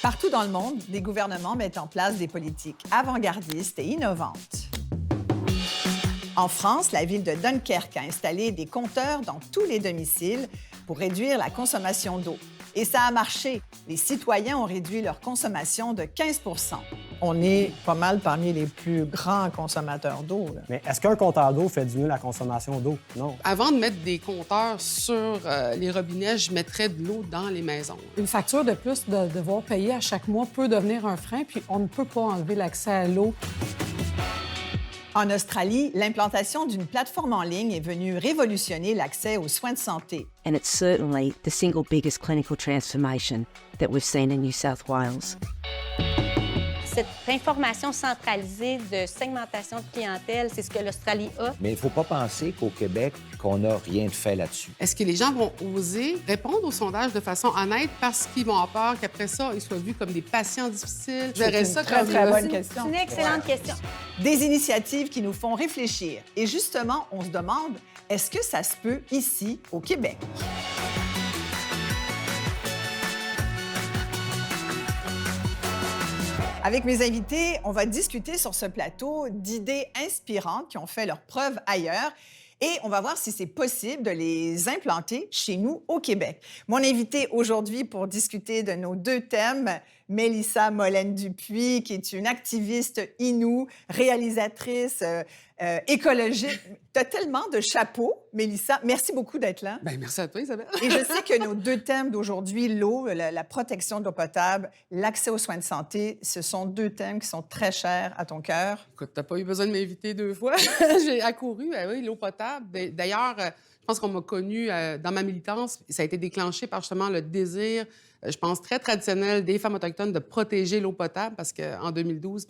Partout dans le monde, des gouvernements mettent en place des politiques avant-gardistes et innovantes. En France, la ville de Dunkerque a installé des compteurs dans tous les domiciles pour réduire la consommation d'eau. Et ça a marché. Les citoyens ont réduit leur consommation de 15 %. On est pas mal parmi les plus grands consommateurs d'eau. Mais est-ce qu'un compteur d'eau fait diminuer la consommation d'eau? Non. Avant de mettre des compteurs sur les robinets, je mettrais de l'eau dans les maisons. Une facture de plus de devoir payer à chaque mois peut devenir un frein, puis on ne peut pas enlever l'accès à l'eau. En Australie, l'implantation d'une plateforme en ligne est venue révolutionner l'accès aux soins de santé. And it's certainly the single biggest clinical transformation that we've seen in New South Wales. Cette information centralisée de segmentation de clientèle, c'est ce que l'Australie a. Mais il ne faut pas penser qu'au Québec, qu'on n'a rien de fait là-dessus. Est-ce que les gens vont oser répondre au sondage de façon honnête parce qu'ils vont avoir peur qu'après ça, ils soient vus comme des patients difficiles? C'est une très bonne question. C'est une excellente question. Des initiatives qui nous font réfléchir. Et justement, on se demande, est-ce que ça se peut ici, au Québec? Avec mes invités, on va discuter sur ce plateau d'idées inspirantes qui ont fait leurs preuves ailleurs et on va voir si c'est possible de les implanter chez nous au Québec. Mon invité aujourd'hui pour discuter de nos deux thèmes, Mélissa Molène-Dupuis, qui est une activiste Innu, réalisatrice écologique. Tu as tellement de chapeaux, Mélissa. Merci beaucoup d'être là. Bien, merci à toi, Isabelle. Et je sais que nos deux thèmes d'aujourd'hui, l'eau, la protection de l'eau potable, l'accès aux soins de santé, ce sont deux thèmes qui sont très chers à ton cœur. Écoute, t'as pas eu besoin de m'inviter 2 fois. J'ai accouru, oui, l'eau potable. D'ailleurs, je pense qu'on m'a connue dans ma militance. Ça a été déclenché par justement le désir, je pense, très traditionnel des femmes autochtones de protéger l'eau potable parce qu'en 2012,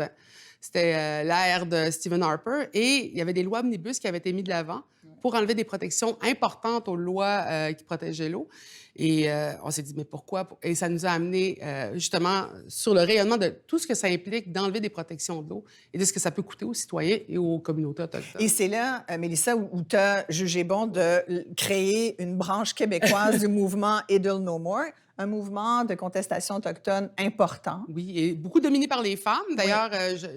c'était l'ère de Stephen Harper et il y avait des lois omnibus qui avaient été mises de l'avant pour enlever des protections importantes aux lois qui protégeaient l'eau. Et on s'est dit, mais pourquoi? Et ça nous a amené justement sur le rayonnement de tout ce que ça implique d'enlever des protections de l'eau et de ce que ça peut coûter aux citoyens et aux communautés autochtones. Et c'est là, Mélissa, où tu as jugé bon de créer une branche québécoise du mouvement Idle No More, un mouvement de contestation autochtone important. Oui, et beaucoup dominé par les femmes. D'ailleurs,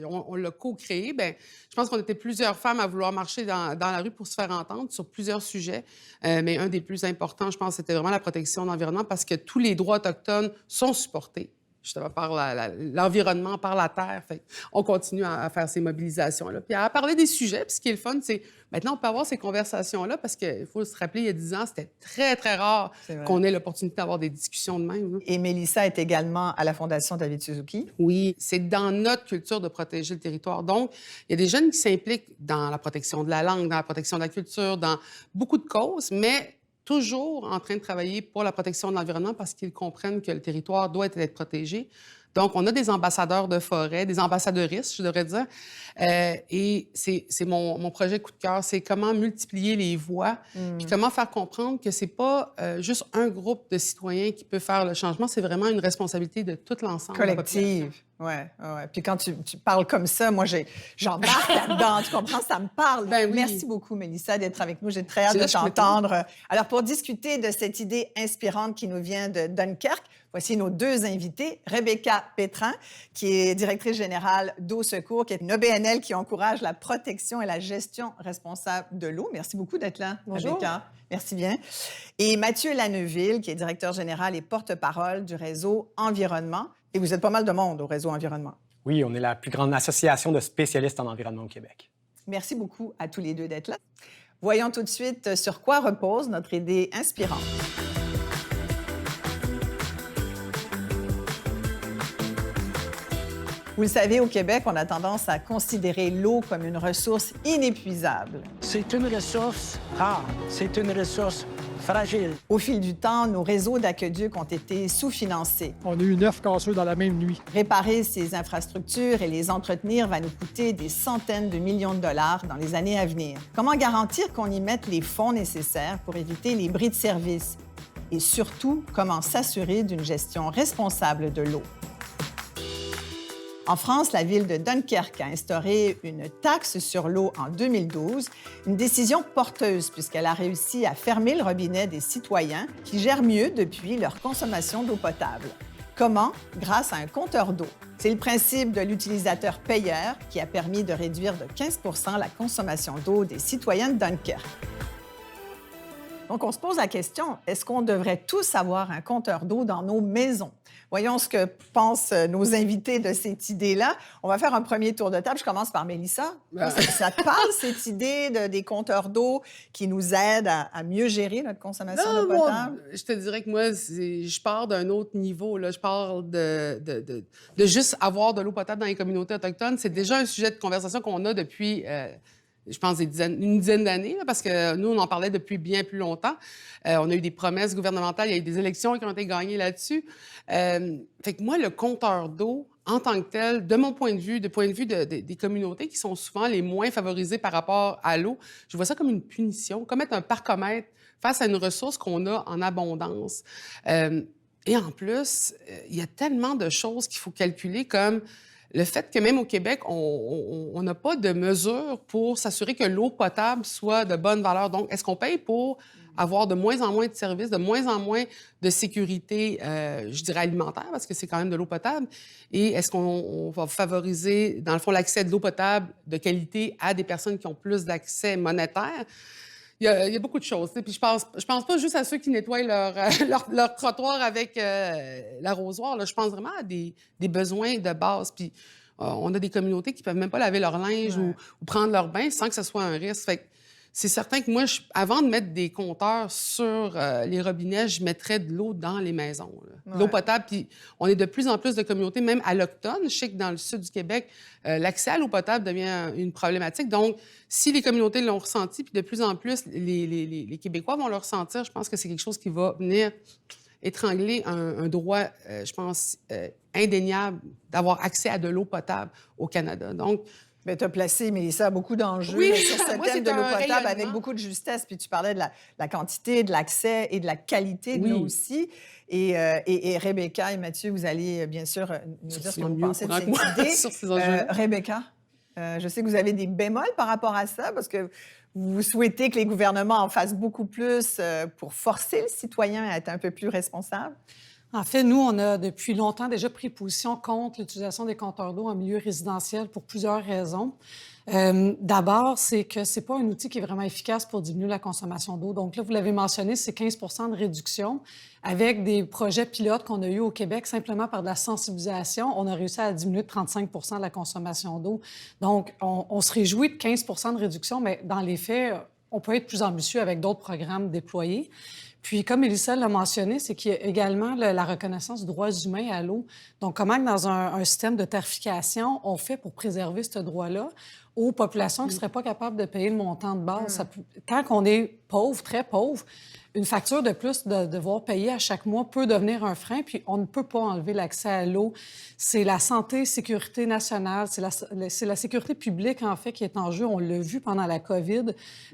on l'a co-créé. Bien, je pense qu'on était plusieurs femmes à vouloir marcher dans la rue pour se faire entendre sur plusieurs sujets. Mais un des plus importants, je pense, c'était vraiment la protection de l'environnement parce que tous les droits autochtones sont supportés justement par l'environnement, par la terre. Fait on continue à faire ces mobilisations-là. Puis à parler des sujets. Puis ce qui est le fun, c'est maintenant, on peut avoir ces conversations-là parce qu'il faut se rappeler, il y a 10 ans, c'était très, très rare qu'on ait l'opportunité d'avoir des discussions de même. Là. Et Mélissa est également à la Fondation David Suzuki. Oui, c'est dans notre culture de protéger le territoire. Donc, il y a des jeunes qui s'impliquent dans la protection de la langue, dans la protection de la culture, dans beaucoup de causes, mais toujours en train de travailler pour la protection de l'environnement parce qu'ils comprennent que le territoire doit être protégé. Donc, on a des ambassadeurs de forêt, des ambassadeuristes, je devrais dire. Et c'est mon projet coup de cœur, c'est comment multiplier les voix, puis comment faire comprendre que c'est pas juste un groupe de citoyens qui peut faire le changement, c'est vraiment une responsabilité de tout l'ensemble. Collective. Oui. Puis quand tu parles comme ça, moi, j'embarque là-dedans. Tu comprends? Ça me parle. Ben oui. Merci beaucoup, Mélissa, d'être avec nous. J'ai très hâte de t'entendre. Alors, pour discuter de cette idée inspirante qui nous vient de Dunkerque, voici nos deux invités. Rebecca Pétrin, qui est directrice générale d'Eau Secours, qui est une OBNL qui encourage la protection et la gestion responsable de l'eau. Merci beaucoup d'être là, Bonjour. Rebecca. Merci bien. Et Mathieu Lanneville, qui est directeur général et porte-parole du réseau Environnement. Et vous êtes pas mal de monde au réseau Environnement. Oui, on est la plus grande association de spécialistes en environnement au Québec. Merci beaucoup à tous les deux d'être là. Voyons tout de suite sur quoi repose notre idée inspirante. Vous le savez, au Québec, on a tendance à considérer l'eau comme une ressource inépuisable. C'est une ressource rare, c'est une ressource fragile. Au fil du temps, nos réseaux d'aqueducs ont été sous-financés. On a eu 9 casseux dans la même nuit. Réparer ces infrastructures et les entretenir va nous coûter des centaines de millions de dollars dans les années à venir. Comment garantir qu'on y mette les fonds nécessaires pour éviter les bris de service? Et surtout, comment s'assurer d'une gestion responsable de l'eau? En France, la ville de Dunkerque a instauré une taxe sur l'eau en 2012, une décision porteuse puisqu'elle a réussi à fermer le robinet des citoyens qui gèrent mieux depuis leur consommation d'eau potable. Comment? Grâce à un compteur d'eau. C'est le principe de l'utilisateur payeur qui a permis de réduire de 15 % la consommation d'eau des citoyens de Dunkerque. Donc, on se pose la question, est-ce qu'on devrait tous avoir un compteur d'eau dans nos maisons? Voyons ce que pensent nos invités de cette idée-là. On va faire un premier tour de table. Je commence par Mélissa. Ça te parle, cette idée des compteurs d'eau qui nous aident à mieux gérer notre consommation d'eau potable? Je te dirais que moi, je pars d'un autre niveau. Là. Je parle de juste avoir de l'eau potable dans les communautés autochtones. C'est déjà un sujet de conversation qu'on a depuis... je pense, une dizaine d'années, là, parce que nous, on en parlait depuis bien plus longtemps. On a eu des promesses gouvernementales, il y a eu des élections qui ont été gagnées là-dessus. Fait que moi, le compteur d'eau, en tant que tel, de mon point de vue, des communautés qui sont souvent les moins favorisées par rapport à l'eau, je vois ça comme une punition, comme être un parcomètre face à une ressource qu'on a en abondance. Et en plus, il y a tellement de choses qu'il faut calculer, comme le fait que même au Québec, on n'a pas de mesures pour s'assurer que l'eau potable soit de bonne valeur. Donc, est-ce qu'on paye pour avoir de moins en moins de services, de moins en moins de sécurité, je dirais alimentaire, parce que c'est quand même de l'eau potable? Et est-ce qu'on va favoriser, dans le fond, l'accès de l'eau potable de qualité à des personnes qui ont plus d'accès monétaire? Il y a beaucoup de choses. Puis je pense pas juste à ceux qui nettoient leur trottoir avec l'arrosoir. Je pense vraiment à des besoins de base. Puis on a des communautés qui peuvent même pas laver leur linge ou prendre leur bain sans que ce soit un risque. Fait que c'est certain que moi, avant de mettre des compteurs sur les robinets, je mettrais de l'eau dans les maisons. De l'eau potable. Puis on est de plus en plus de communautés, même allochtones. Je sais que dans le sud du Québec, l'accès à l'eau potable devient une problématique. Donc, si les communautés l'ont ressenti, puis de plus en plus, les Québécois vont le ressentir, je pense que c'est quelque chose qui va venir étrangler un droit, je pense, indéniable d'avoir accès à de l'eau potable au Canada. Donc, tu as placé, Mélissa, beaucoup d'enjeux sur ce thème de l'eau potable avec beaucoup de justesse. Puis tu parlais de la quantité, de l'accès et de la qualité de l'eau aussi. Et Rebecca et Mathieu, vous allez bien sûr nous dire ce que vous pensez de cette idée. Sur ces enjeux. Rebecca, je sais que vous avez des bémols par rapport à ça parce que vous souhaitez que les gouvernements en fassent beaucoup plus pour forcer le citoyen à être un peu plus responsable. En fait, nous, on a depuis longtemps déjà pris position contre l'utilisation des compteurs d'eau en milieu résidentiel pour plusieurs raisons. D'abord, c'est que c'est pas un outil qui est vraiment efficace pour diminuer la consommation d'eau. Donc là, vous l'avez mentionné, c'est 15 % de réduction. Avec des projets pilotes qu'on a eus au Québec, simplement par de la sensibilisation, on a réussi à diminuer de 35 % de la consommation d'eau. Donc, on se réjouit de 15 % de réduction, mais dans les faits, on peut être plus ambitieux avec d'autres programmes déployés. Puis, comme Mélissa l'a mentionné, c'est qu'il y a également la reconnaissance du droit humain à l'eau. Donc, comment dans un système de tarification, on fait pour préserver ce droit-là aux populations qui ne seraient pas capables de payer le montant de base? Quand on est pauvre, très pauvre, une facture de plus de devoir payer à chaque mois peut devenir un frein, puis on ne peut pas enlever l'accès à l'eau. C'est la santé, sécurité nationale, c'est la sécurité publique, en fait, qui est en jeu. On l'a vu pendant la COVID.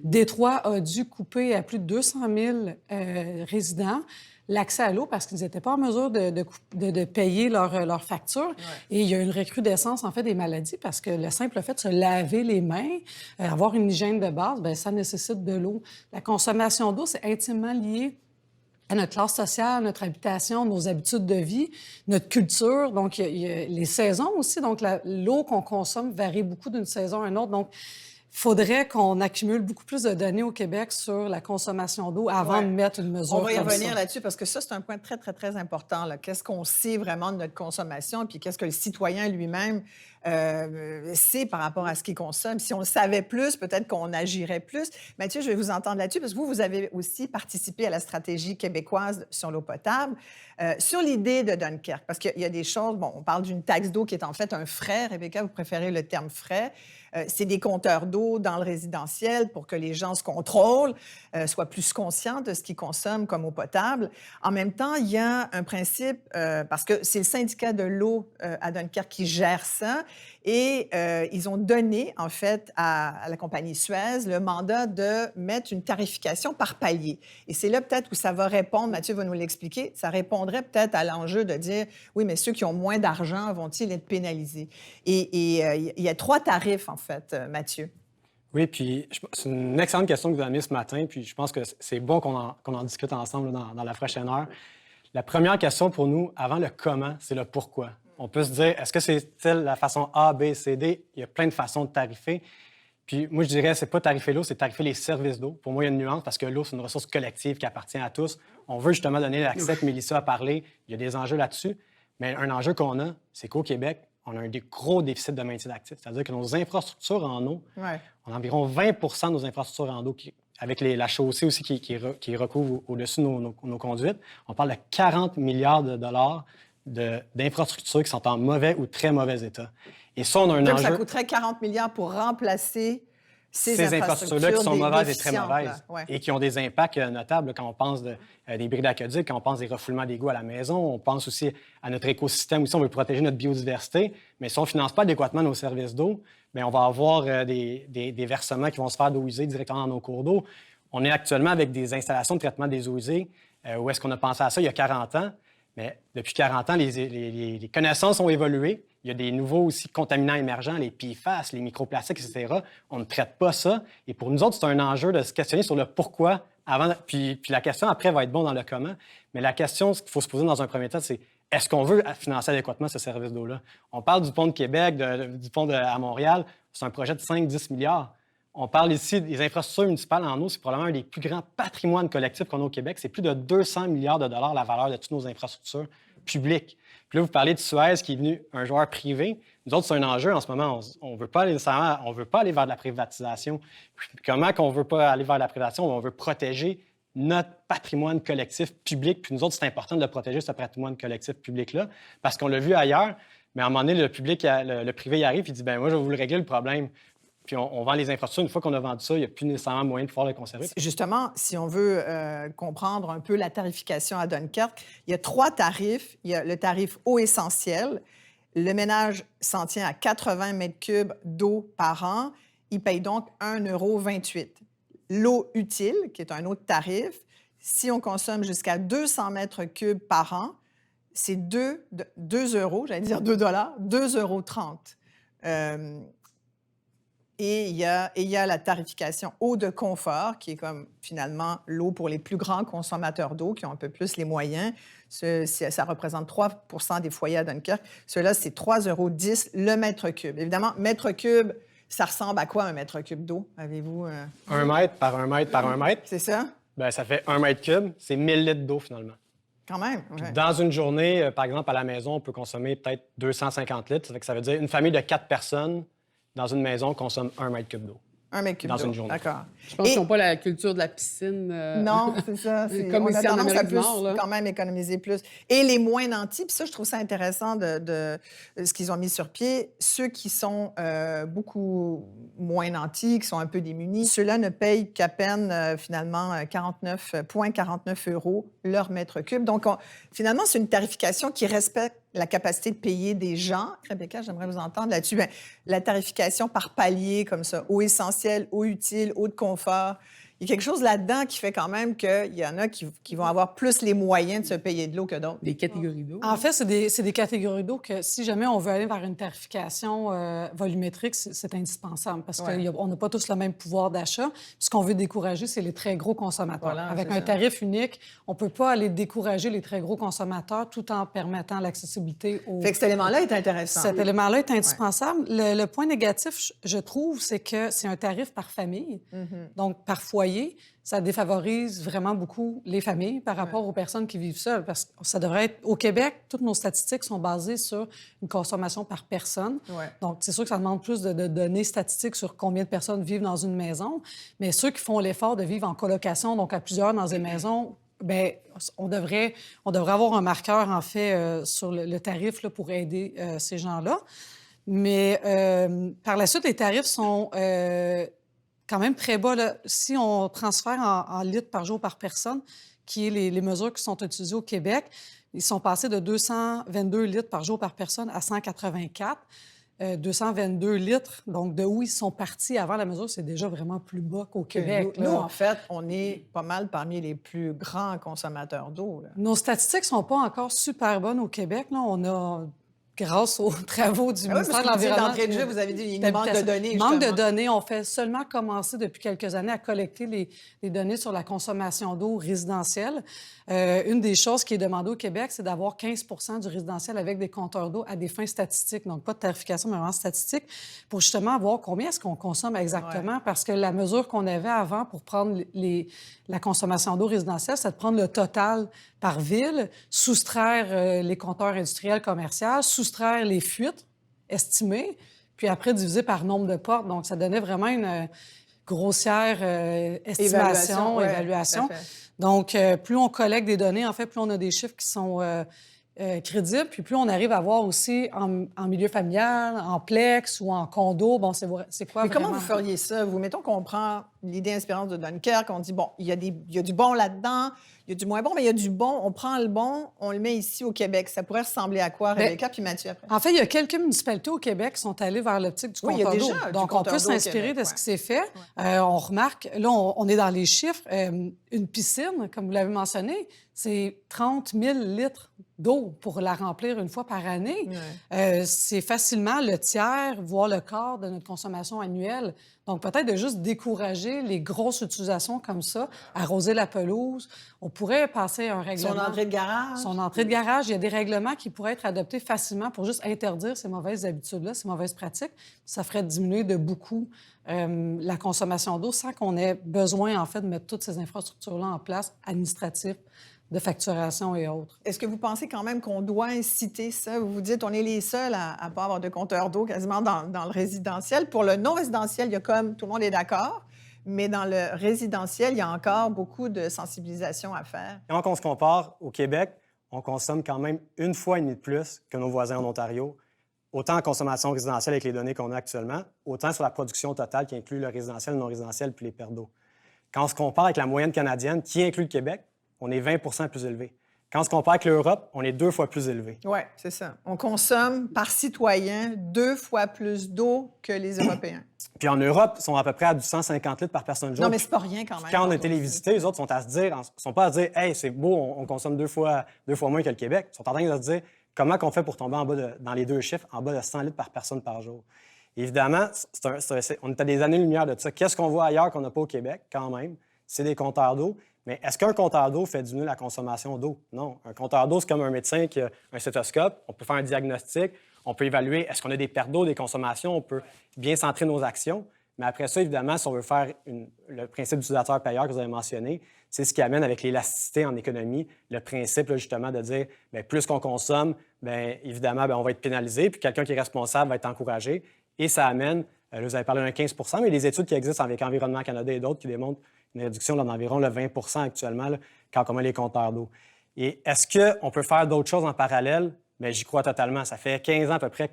Détroit a dû couper à plus de 200 000 résidents l'accès à l'eau parce qu'ils n'étaient pas en mesure de payer leur facture. Ouais. Et il y a une recrudescence, en fait, des maladies parce que le simple fait de se laver les mains, avoir une hygiène de base, bien, ça nécessite de l'eau. La consommation d'eau, c'est intimement lié à notre classe sociale, notre habitation, nos habitudes de vie, notre culture. Donc, il y a les saisons aussi. Donc, l'eau qu'on consomme varie beaucoup d'une saison à une autre. Donc, il faudrait qu'on accumule beaucoup plus de données au Québec sur la consommation d'eau avant de mettre une mesure comme ça. On va y revenir là-dessus parce que ça, c'est un point très, très, très important. Qu'est-ce qu'on sait vraiment de notre consommation puis qu'est-ce que le citoyen lui-même sait par rapport à ce qu'il consomme. Si on le savait plus, peut-être qu'on agirait plus. Mathieu, je vais vous entendre là-dessus parce que vous avez aussi participé à la stratégie québécoise sur l'eau potable. Sur l'idée de Dunkerque, parce qu'il y a des choses, bon, on parle d'une taxe d'eau qui est en fait un frais. Rebecca, vous préférez le terme frais. C'est des compteurs d'eau dans le résidentiel pour que les gens se contrôlent, soient plus conscients de ce qu'ils consomment comme eau potable. En même temps, il y a un principe, parce que c'est le syndicat de l'eau à Dunkerque qui gère ça, et ils ont donné, en fait, à la compagnie Suez le mandat de mettre une tarification par palier. Et c'est là peut-être où ça va répondre, Mathieu va nous l'expliquer, ça répondrait peut-être à l'enjeu de dire, oui, mais ceux qui ont moins d'argent vont-ils être pénalisés? Et il y a 3 tarifs, en fait, Mathieu. Oui, puis c'est une excellente question que vous avez mise ce matin, puis je pense que c'est bon qu'on en discute ensemble dans la prochaine heure. La première question pour nous, avant le comment, c'est le pourquoi. On peut se dire, est-ce que c'est la façon A, B, C, D? Il y a plein de façons de tarifer. Puis moi, je dirais, c'est pas tarifer l'eau, c'est tarifer les services d'eau. Pour moi, il y a une nuance parce que l'eau, c'est une ressource collective qui appartient à tous. On veut justement donner l'accès que Mélissa a parlé. Il y a des enjeux là-dessus. Mais un enjeu qu'on a, c'est qu'au Québec, on a un gros déficit de maintien d'actifs. C'est-à-dire que nos infrastructures en eau, on a environ 20 de nos infrastructures en eau, avec la chaussée aussi qui recouvre au-dessus de nos conduites. On parle de 40 milliards de dollars d'infrastructures qui sont en mauvais ou très mauvais état. Et ça, on a un Donc, enjeu... ça coûterait 40 milliards pour remplacer ces infrastructures-là qui sont mauvaises et très déficientes, mauvaises et qui ont des impacts notables quand on pense des briques d'aqueduc, quand on pense des refoulements d'égouts à la maison, on pense aussi à notre écosystème aussi, on veut protéger notre biodiversité, mais si on ne finance pas adéquatement nos services d'eau, bien, on va avoir des versements qui vont se faire d'eau usée directement dans nos cours d'eau. On est actuellement avec des installations de traitement des eaux usées où est-ce qu'on a pensé à ça il y a 40 ans, mais depuis 40 ans, les connaissances ont évolué. Il y a des nouveaux aussi contaminants émergents, les PFAS, les microplastiques, etc. On ne traite pas ça. Et pour nous autres, c'est un enjeu de se questionner sur le pourquoi avant. Puis la question après va être bon dans le comment. Mais la question qu'il faut se poser dans un premier temps, c'est est-ce qu'on veut financer adéquatement ce service d'eau-là? On parle du pont de Québec, du pont à Montréal. C'est un projet de 5-10 milliards. On parle ici des infrastructures municipales en eau. C'est probablement un des plus grands patrimoines collectifs qu'on a au Québec. C'est plus de 200 milliards de dollars la valeur de toutes nos infrastructures publiques. Puis là, vous parlez de Suez qui est devenu un joueur privé. Nous autres, c'est un enjeu en ce moment. On veut pas aller vers de la privatisation. Puis comment qu'on ne veut pas aller vers la privatisation? On veut protéger notre patrimoine collectif public. Puis nous autres, c'est important de le protéger, ce patrimoine collectif public-là, parce qu'on l'a vu ailleurs. Mais à un moment donné, le privé y arrive et dit, bien, moi, je vais vous le régler le problème. Puis on vend les infrastructures. Une fois qu'on a vendu ça, il n'y a plus nécessairement moyen de pouvoir les conserver. Justement, si on veut comprendre un peu la tarification à Dunkerque, il y a 3 tarifs. Il y a le tarif eau essentielle. Le ménage s'en tient à 80 mètres cubes d'eau par an. Il paye donc 1,28 €. L'eau utile, qui est un autre tarif, si on consomme jusqu'à 200 mètres cubes par an, c'est 2 €, j'allais dire 2 $, 2,30 €. Et il y a la tarification eau de confort, qui est comme finalement l'eau pour les plus grands consommateurs d'eau, qui ont un peu plus les moyens. Ça représente 3 % des foyers à Dunkerque. Cela, c'est 3,10 € le mètre cube. Évidemment, mètre cube, ça ressemble à quoi un mètre cube d'eau? Avez-vous... 1 mètre par 1 mètre par 1 mètre. C'est ça? Bien, ça fait 1 mètre cube. C'est 1000 litres d'eau, finalement. Quand même. Ouais. Dans une journée, par exemple, à la maison, on peut consommer peut-être 250 litres. Ça veut dire une famille de 4 personnes dans une maison consomme 1 mètre cube d'eau. 1 mètre cube dans d'eau. une journée. D'accord. Je pense qu'ils n'ont pas la culture de la piscine. Non, c'est ça. Comme on ici a en tendance à Amérique du plus Nord, là. quand même économiser plus. Et les moins nantis, puis ça, je trouve ça intéressant de ce qu'ils ont mis sur pied. Ceux qui sont beaucoup moins nantis, qui sont un peu démunis, ceux-là ne payent qu'à peine, finalement, 49,49 € leur mètre cube. Donc, finalement, c'est une tarification qui respecte la capacité de payer des gens. Rebecca, j'aimerais vous entendre là-dessus. Bien, la tarification par palier, comme ça, eau essentielle, eau utile, eau de confort. Il y a quelque chose là-dedans qui fait quand même qu'il y en a qui vont avoir plus les moyens de se payer de l'eau que d'autres. Des catégories d'eau. En fait, c'est des catégories d'eau que si jamais on veut aller vers une tarification volumétrique, c'est indispensable parce qu'on n'a pas tous le même pouvoir d'achat. Puis ce qu'on veut décourager, c'est les très gros consommateurs. Voilà, avec c'est un ça. tarif unique, on ne peut pas aller décourager les très gros consommateurs tout en permettant l'accessibilité aux... Fait que cet élément-là est intéressant. Cet élément-là est indispensable. Le point négatif, je trouve, c'est que c'est un tarif par famille, donc par foyer. Ça défavorise vraiment beaucoup les familles par rapport aux personnes qui vivent seules. Parce que ça devrait être... Au Québec, toutes nos statistiques sont basées sur une consommation par personne. Ouais. Donc, c'est sûr que ça demande plus de données statistiques sur combien de personnes vivent dans une maison. Mais ceux qui font l'effort de vivre en colocation, donc à plusieurs dans une maison, bien, on devrait avoir un marqueur, en fait, sur le tarif là, pour aider ces gens-là. Mais par la suite, les tarifs sont... quand même très bas. Là. Si on transfère en litres par jour par personne, qui est les mesures qui sont utilisées au Québec, ils sont passés de 222 litres par jour par personne à 184. 222 litres, donc de où ils sont partis avant la mesure, c'est déjà vraiment plus bas qu'au Québec. Nous, en fait, on est pas mal parmi les plus grands consommateurs d'eau. Là. Nos statistiques ne sont pas encore super bonnes au Québec. Là. On a grâce aux travaux du Ah oui, ministère de parce que vous disiez l'Environnement. d'entrée de jeu, vous avez dit qu'il manque de données. Manque de justement. données. On fait seulement commencer depuis quelques années à collecter les données sur la consommation d'eau résidentielle. Une des choses qui est demandée au Québec, c'est d'avoir 15 du résidentiel avec des compteurs d'eau à des fins statistiques, donc pas de tarification, mais vraiment statistique, pour justement voir combien est-ce qu'on consomme exactement, parce que la mesure qu'on avait avant pour prendre la consommation d'eau résidentielle, c'est de prendre le total par ville, soustraire les compteurs industriels commerciaux, soustraire les fuites estimées, puis après diviser par nombre de portes. Donc, ça donnait vraiment une grossière estimation, ouais, évaluation. tout à fait. Donc, plus on collecte des données, en fait, plus on a des chiffres qui sont crédibles, puis plus on arrive à voir aussi en milieu familial, en plex ou en condo, bon, c'est quoi Mais vraiment... comment vous feriez ça? Mettons qu'on prend l'idée inspirante de Dunkerque, on dit, bon, il y a du bon là-dedans, il y a du moins bon, mais il y a du bon. On prend le bon, on le met ici au Québec. Ça pourrait ressembler à quoi, Rebecca, puis Mathieu après? En fait, il y a quelques municipalités au Québec qui sont allées vers l'optique du Oui, il y a compteur d'eau. déjà du Donc, on compteur peut d'eau au s'inspirer Québec, de ce qui s'est fait. On remarque, là, on est dans les chiffres. Une piscine, comme vous l'avez mentionné, c'est 30 000 litres d'eau pour la remplir une fois par année. C'est facilement le tiers, voire le quart de notre consommation annuelle. Donc, peut-être de juste décourager les grosses utilisations comme ça, arroser la pelouse. On pourrait passer un règlement... Son entrée de garage. Son entrée de garage. Il y a des règlements qui pourraient être adoptés facilement pour juste interdire ces mauvaises habitudes-là, ces mauvaises pratiques. Ça ferait diminuer de beaucoup la consommation d'eau sans qu'on ait besoin, en fait, de mettre toutes ces infrastructures-là en place, administratives, de facturation et autres. Est-ce que vous pensez quand même qu'on doit inciter ça? Vous vous dites, on est les seuls à ne pas avoir de compteur d'eau quasiment dans le résidentiel. Pour le non-résidentiel, il y a comme, tout le monde est d'accord, mais dans le résidentiel, il y a encore beaucoup de sensibilisation à faire. Quand on se compare au Québec, on consomme quand même 1,5 fois de plus que nos voisins en Ontario, autant en consommation résidentielle avec les données qu'on a actuellement, autant sur la production totale qui inclut le résidentiel, le non-résidentiel puis les pertes d'eau. Quand on se compare avec la moyenne canadienne, qui inclut le Québec, on est 20 plus élevé. Quand on se compare avec l'Europe, on est 2 fois plus élevé. Oui, c'est ça. On consomme par citoyen 2 fois plus d'eau que les Européens. Puis en Europe, ils sont à peu près à du 150 litres par personne jour. Non, mais c'est pas rien quand même. Quand on a été les visiter, les autres sont sont pas à se dire « Hey, c'est beau, on consomme deux fois moins que le Québec ». Ils sont en train de se dire « Comment qu'on fait pour tomber dans les deux chiffres, en bas de 100 litres par personne par jour ». Évidemment, on est à des années-lumière de ça. Qu'est-ce qu'on voit ailleurs qu'on n'a pas au Québec, quand même? C'est des compteurs d'eau. Mais est-ce qu'un compteur d'eau fait diminuer la consommation d'eau? Non. Un compteur d'eau, c'est comme un médecin qui a un stéthoscope. On peut faire un diagnostic. On peut évaluer est-ce qu'on a des pertes d'eau, des consommations. On peut bien centrer nos actions. Mais après ça, évidemment, si on veut faire le principe d'utilisateur-payeur que vous avez mentionné, c'est ce qui amène avec l'élasticité en économie, le principe, là, justement, de dire bien, plus qu'on consomme, bien, évidemment, bien, on va être pénalisé, puis quelqu'un qui est responsable va être encouragé. Et ça amène, là, vous avez parlé d'un 15 mais il y a des études qui existent avec Environnement Canada et d'autres qui démontrent une réduction d'environ le 20 actuellement là, quand on met les compteurs d'eau. Et est-ce qu'on peut faire d'autres choses en parallèle? Bien, j'y crois totalement. Ça fait 15 ans à peu près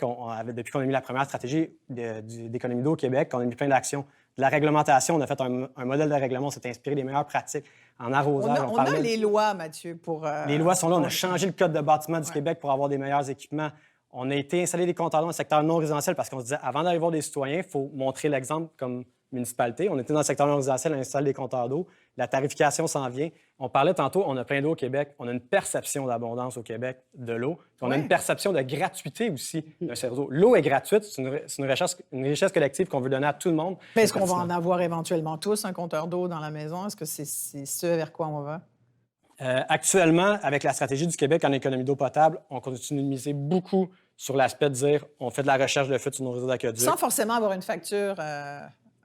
depuis qu'on a mis la première stratégie d'économie d'eau au Québec, qu'on a mis plein d'actions. De la réglementation, on a fait un modèle de règlement, on s'est inspiré des meilleures pratiques en arrosage. On a les lois, Mathieu, pour... Les lois sont là. On a changé le code de bâtiment du Québec pour avoir des meilleurs équipements. On a été installer des compteurs d'eau dans le secteur non résidentiel parce qu'on se disait, avant d'aller voir des citoyens, il faut montrer l'exemple comme municipalité. On était dans le secteur non résidentiel à installer des compteurs d'eau. La tarification s'en vient. On parlait tantôt, on a plein d'eau au Québec. On a une perception d'abondance au Québec de l'eau. Puis on a une perception de gratuité aussi d'un service d'eau. L'eau est gratuite. C'est une richesse collective qu'on veut donner à tout le monde. Mais est-ce qu'on va en avoir éventuellement tous un compteur d'eau dans la maison? Est-ce que c'est ce vers quoi on va? Actuellement, avec la stratégie du Québec en économie d'eau potable, on continue de miser beaucoup sur l'aspect de dire on fait de la recherche de fuite sur nos réseaux d'aqueduc. Sans forcément avoir une facture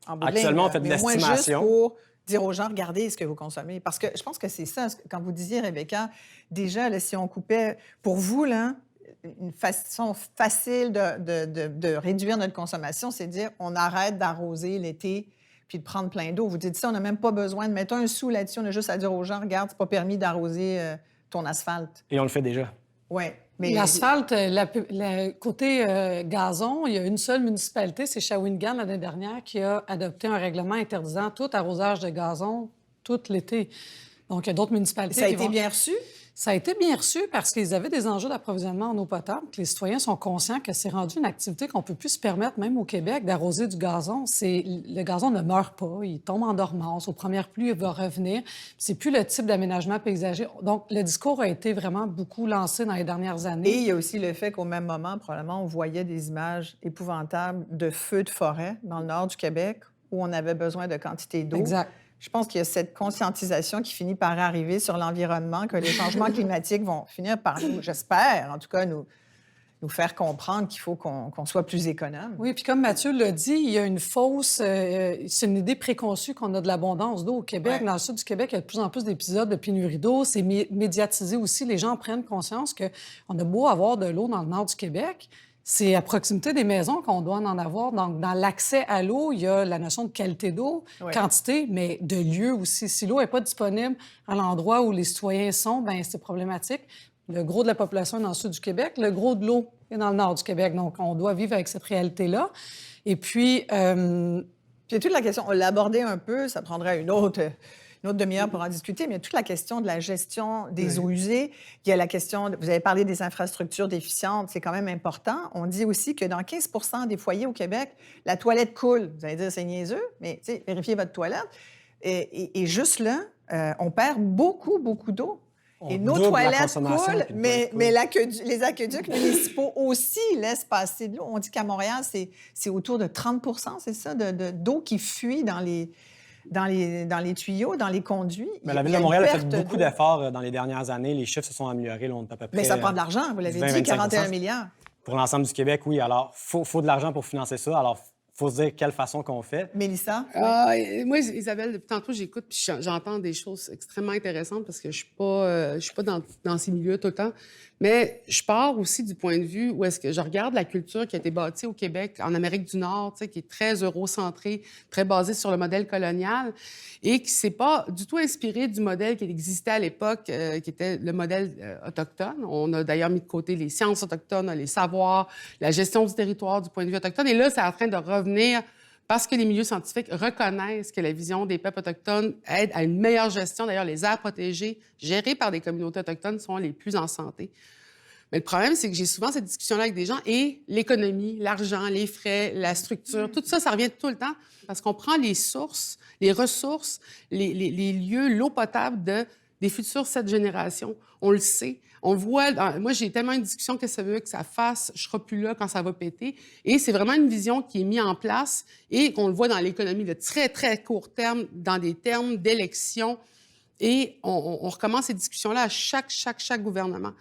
en bout de ligne. Actuellement, on fait de l'estimation. Juste pour dire aux gens, regardez ce que vous consommez. Parce que je pense que c'est ça, quand vous disiez, Rebecca, déjà, là, si on coupait, pour vous, là, une façon facile de réduire notre consommation, c'est de dire on arrête d'arroser l'été puis de prendre plein d'eau. Vous dites ça, on n'a même pas besoin de mettre un sou là-dessus. On a juste à dire aux gens, regarde, c'est pas permis d'arroser ton asphalte. Et on le fait déjà. Oui. Mais... L'asphalte, côté gazon, il y a une seule municipalité, c'est Shawinigan, l'année dernière, qui a adopté un règlement interdisant tout arrosage de gazon tout l'été. Donc, il y a d'autres municipalités Ça a qui été vont... bien reçu? Ça a été bien reçu parce qu'ils avaient des enjeux d'approvisionnement en eau potable, que les citoyens sont conscients que c'est rendu une activité qu'on ne peut plus se permettre, même au Québec, d'arroser du gazon. Le gazon ne meurt pas, il tombe en dormance. Aux premières pluies, il va revenir. C'est plus le type d'aménagement paysager. Donc, le discours a été vraiment beaucoup lancé dans les dernières années. Et il y a aussi le fait qu'au même moment, probablement, on voyait des images épouvantables de feux de forêt dans le nord du Québec où on avait besoin de quantité d'eau. Exact. Je pense qu'il y a cette conscientisation qui finit par arriver sur l'environnement, que les changements climatiques vont finir par nous, j'espère, en tout cas, nous faire comprendre qu'il faut qu'on soit plus économe. Oui, puis comme Mathieu l'a dit, il y a une fausse... c'est une idée préconçue qu'on a de l'abondance d'eau au Québec. Ouais. Dans le sud du Québec, il y a de plus en plus d'épisodes de pénurie d'eau. C'est médiatisé aussi. Les gens prennent conscience qu'on a beau avoir de l'eau dans le nord du Québec, c'est à proximité des maisons qu'on doit en avoir. Donc, dans l'accès à l'eau, il y a la notion de qualité d'eau, quantité, mais de lieu aussi. Si l'eau n'est pas disponible à l'endroit où les citoyens sont, bien, c'est problématique. Le gros de la population est dans le sud du Québec, le gros de l'eau est dans le nord du Québec. Donc, on doit vivre avec cette réalité-là. Et puis... Puis toute la question, on l'a abordé un peu, ça prendrait une autre demi-heure pour en discuter, mais il y a toute la question de la gestion des eaux usées. Il y a la question, vous avez parlé des infrastructures déficientes, c'est quand même important. On dit aussi que dans 15 des foyers au Québec, la toilette coule. Vous allez dire, c'est niaiseux, mais vérifiez votre toilette. Et juste là, on perd beaucoup, beaucoup d'eau. Et nos toilettes coulent, mais les aqueducs municipaux aussi laissent passer de l'eau. On dit qu'à Montréal, c'est autour de 30 c'est ça, d'eau qui fuit dans les tuyaux, dans les conduits. Mais la Ville de Montréal a fait beaucoup d'efforts dans les dernières années. Les chiffres se sont améliorés. Là, on est à peu près... Mais ça prend de l'argent, vous l'avez dit, 41 milliards. Pour l'ensemble du Québec, oui. Alors, il faut de l'argent pour financer ça. Alors, il faut se dire quelle façon qu'on fait. Mélissa? Moi, Isabelle, depuis tantôt, j'écoute puis j'entends des choses extrêmement intéressantes parce que je suis pas dans ces milieux tout le temps. Mais je pars aussi du point de vue où est-ce que je regarde la culture qui a été bâtie au Québec, en Amérique du Nord, qui est très eurocentrée, très basée sur le modèle colonial et qui ne s'est pas du tout inspirée du modèle qui existait à l'époque, qui était le modèle autochtone. On a d'ailleurs mis de côté les sciences autochtones, les savoirs, la gestion du territoire du point de vue autochtone. Et là, c'est en train de revenir parce que les milieux scientifiques reconnaissent que la vision des peuples autochtones aide à une meilleure gestion. D'ailleurs, les aires protégées gérées par des communautés autochtones sont les plus en santé. Mais le problème, c'est que j'ai souvent cette discussion-là avec des gens et l'économie, l'argent, les frais, la structure, tout ça, ça revient tout le temps parce qu'on prend les sources, les ressources, les lieux, l'eau potable des futures 7 générations. On le sait. On le voit. Moi, j'ai tellement une discussion que ça veut que ça fasse. Je ne serai plus là quand ça va péter. Et c'est vraiment une vision qui est mise en place et qu'on le voit dans l'économie de très, très court terme, dans des termes d'élection. Et on recommence ces discussions-là à chaque gouvernement.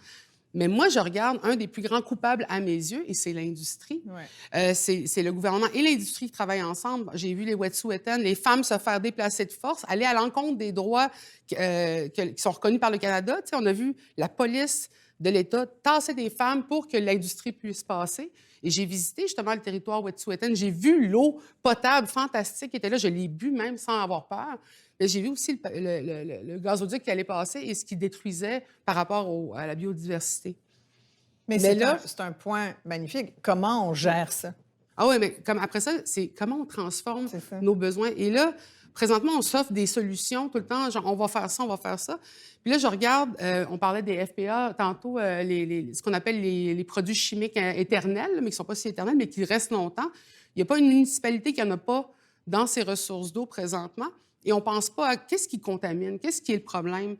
Mais moi, je regarde un des plus grands coupables à mes yeux, et c'est l'industrie. Ouais. C'est le gouvernement et l'industrie qui travaillent ensemble. J'ai vu les Wet'suwet'en, les femmes se faire déplacer de force, aller à l'encontre des droits qui sont reconnus par le Canada. Tu sais, on a vu la police de l'État tasser des femmes pour que l'industrie puisse passer. Et j'ai visité justement le territoire Wet'suwet'en. J'ai vu l'eau potable fantastique qui était là. Je l'ai bu même sans avoir peur. Mais j'ai vu aussi le gazoduc qui allait passer et ce qui détruisait par rapport à la biodiversité. Mais c'est un point magnifique. Comment on gère ça? Ah oui, mais après ça, c'est comment on transforme nos besoins. Et là, présentement, on s'offre des solutions tout le temps, genre on va faire ça, on va faire ça. Puis là, je regarde, on parlait des FPA tantôt, ce qu'on appelle les produits chimiques éternels, mais qui ne sont pas si éternels, mais qui restent longtemps. Il n'y a pas une municipalité qui n'en a pas dans ses ressources d'eau présentement. Et on ne pense pas à qu'est-ce qui contamine, qu'est-ce qui est le problème.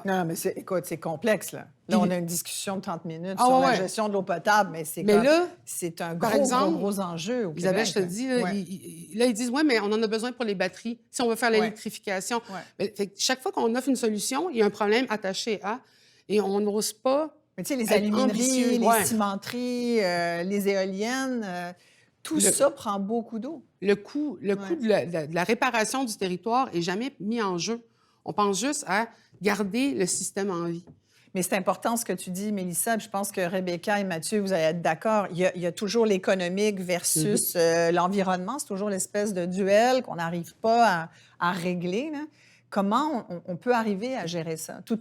Non, mais écoute, c'est complexe, là. Là, on a une discussion de 30 minutes sur la gestion de l'eau potable, mais c'est un gros enjeu au Québec. Isabelle, je te dis, là, ils disent, oui, mais on en a besoin pour les batteries, si on veut faire l'électrification. Ouais. Fait que chaque fois qu'on offre une solution, il y a un problème attaché à, et on n'ose pas. Mais tu sais, les alumineries, les cimenteries, les éoliennes... Tout ça prend beaucoup d'eau. Le coût de la réparation du territoire n'est jamais mis en jeu. On pense juste à garder le système en vie. Mais c'est important ce que tu dis, Mélissa. Je pense que Rebecca et Mathieu, vous allez être d'accord. Il y a toujours l'économique versus l'environnement. C'est toujours l'espèce de duel qu'on n'arrive pas à régler, là. Comment on peut arriver à gérer ça? Je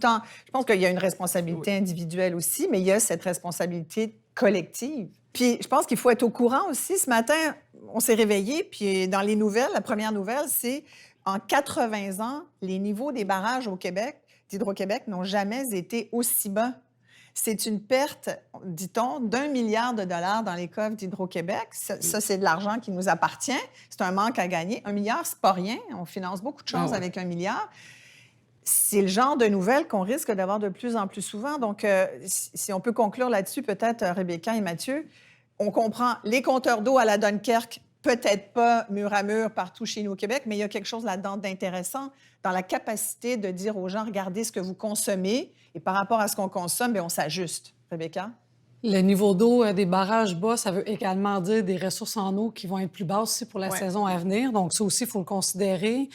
pense qu'il y a une responsabilité individuelle aussi, mais il y a cette responsabilité collective. Puis je pense qu'il faut être au courant aussi. Ce matin, on s'est réveillé, puis dans les nouvelles, la première nouvelle, c'est En 80 ans, les niveaux des barrages au Québec, d'Hydro-Québec, n'ont jamais été aussi bas. C'est une perte, dit-on, d'1 milliard de dollars dans les coffres d'Hydro-Québec. Ça, c'est de l'argent qui nous appartient. C'est un manque à gagner. 1 milliard, c'est pas rien. On finance beaucoup de choses avec 1 milliard. C'est le genre de nouvelles qu'on risque d'avoir de plus en plus souvent. Donc, si on peut conclure là-dessus, peut-être, Rebecca et Mathieu, on comprend les compteurs d'eau à la Dunkerque, peut-être pas mur à mur partout chez nous au Québec, mais il y a quelque chose là-dedans d'intéressant dans la capacité de dire aux gens, regardez ce que vous consommez, et par rapport à ce qu'on consomme, bien, on s'ajuste. Rebecca? Le niveau d'eau des barrages bas, ça veut également dire des ressources en eau qui vont être plus basses aussi pour la saison à venir. Donc, ça aussi, il faut le considérer.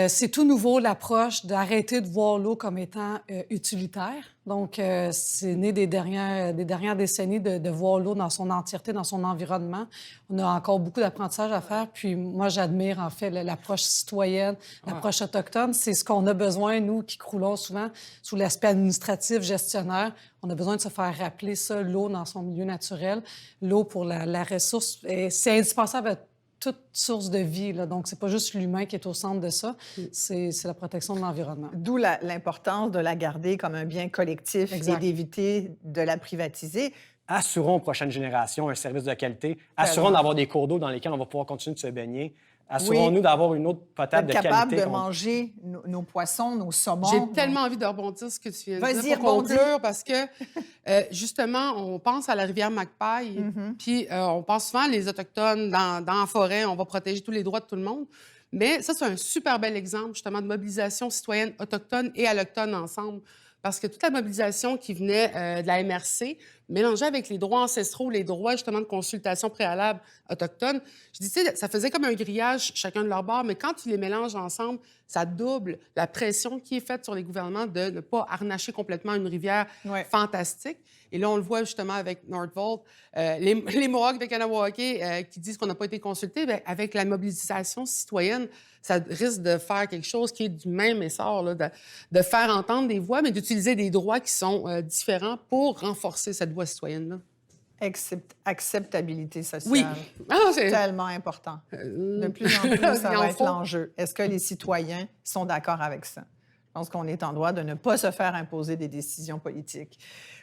C'est tout nouveau, l'approche d'arrêter de voir l'eau comme étant utilitaire. Donc, c'est né des dernières décennies de voir l'eau dans son entièreté, dans son environnement. On a encore beaucoup d'apprentissage à faire. Puis moi, j'admire, en fait, l'approche citoyenne, l'approche autochtone. C'est ce qu'on a besoin, nous, qui croulons souvent sous l'aspect administratif, gestionnaire. On a besoin de se faire rappeler ça, l'eau dans son milieu naturel. L'eau pour la ressource, c'est indispensable à toute source de vie. Là. Donc, c'est pas juste l'humain qui est au centre de ça, c'est la protection de l'environnement. D'où l'importance de la garder comme un bien collectif et d'éviter de la privatiser. Assurons aux prochaines générations un service de qualité. Assurons d'avoir des cours d'eau dans lesquels on va pouvoir continuer de se baigner. Assurons-nous d'avoir une eau potable de qualité. Être capable de manger nos poissons, nos saumons. J'ai tellement envie de rebondir ce que tu viens de dire. Vas-y, pour conclure, parce que, justement, on pense à la rivière Magpie, puis on pense souvent les Autochtones dans la forêt, on va protéger tous les droits de tout le monde. Mais ça, c'est un super bel exemple, justement, de mobilisation citoyenne autochtone et allochtone ensemble. Parce que toute la mobilisation qui venait de la MRC, mélangée avec les droits ancestraux, les droits, justement, de consultation préalable autochtone, je dis, tu sais, ça faisait comme un grillage chacun de leur bord, mais quand tu les mélanges ensemble, ça double la pression qui est faite sur les gouvernements de ne pas harnacher complètement une rivière fantastique. Et là, on le voit justement avec Nordvolt, les Mohawks de Kanawake qui disent qu'on n'a pas été consultés. Bien, avec la mobilisation citoyenne, ça risque de faire quelque chose qui est du même essor, là, de faire entendre des voix, mais d'utiliser des droits qui sont différents pour renforcer cette voix citoyenne-là. Acceptabilité sociale. Oui. C'est tellement important. De plus en plus, ça va être l'enjeu. Est-ce que les citoyens sont d'accord avec ça? Je pense qu'on est en droit de ne pas se faire imposer des décisions politiques.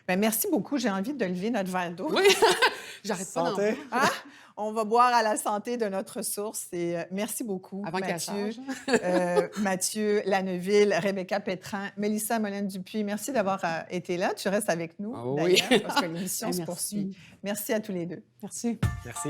Bien, merci beaucoup. J'ai envie de lever notre verre d'eau. Oui, j'arrête pas d'en boire. On va boire à la santé de notre source. Et merci beaucoup, avant Mathieu Lanneville, Rebecca Pétrin, Mélissa Molène-Dupuis. Merci d'avoir été là. Tu restes avec nous, d'ailleurs, parce que l'émission se poursuit. Merci à tous les deux. Merci. Merci.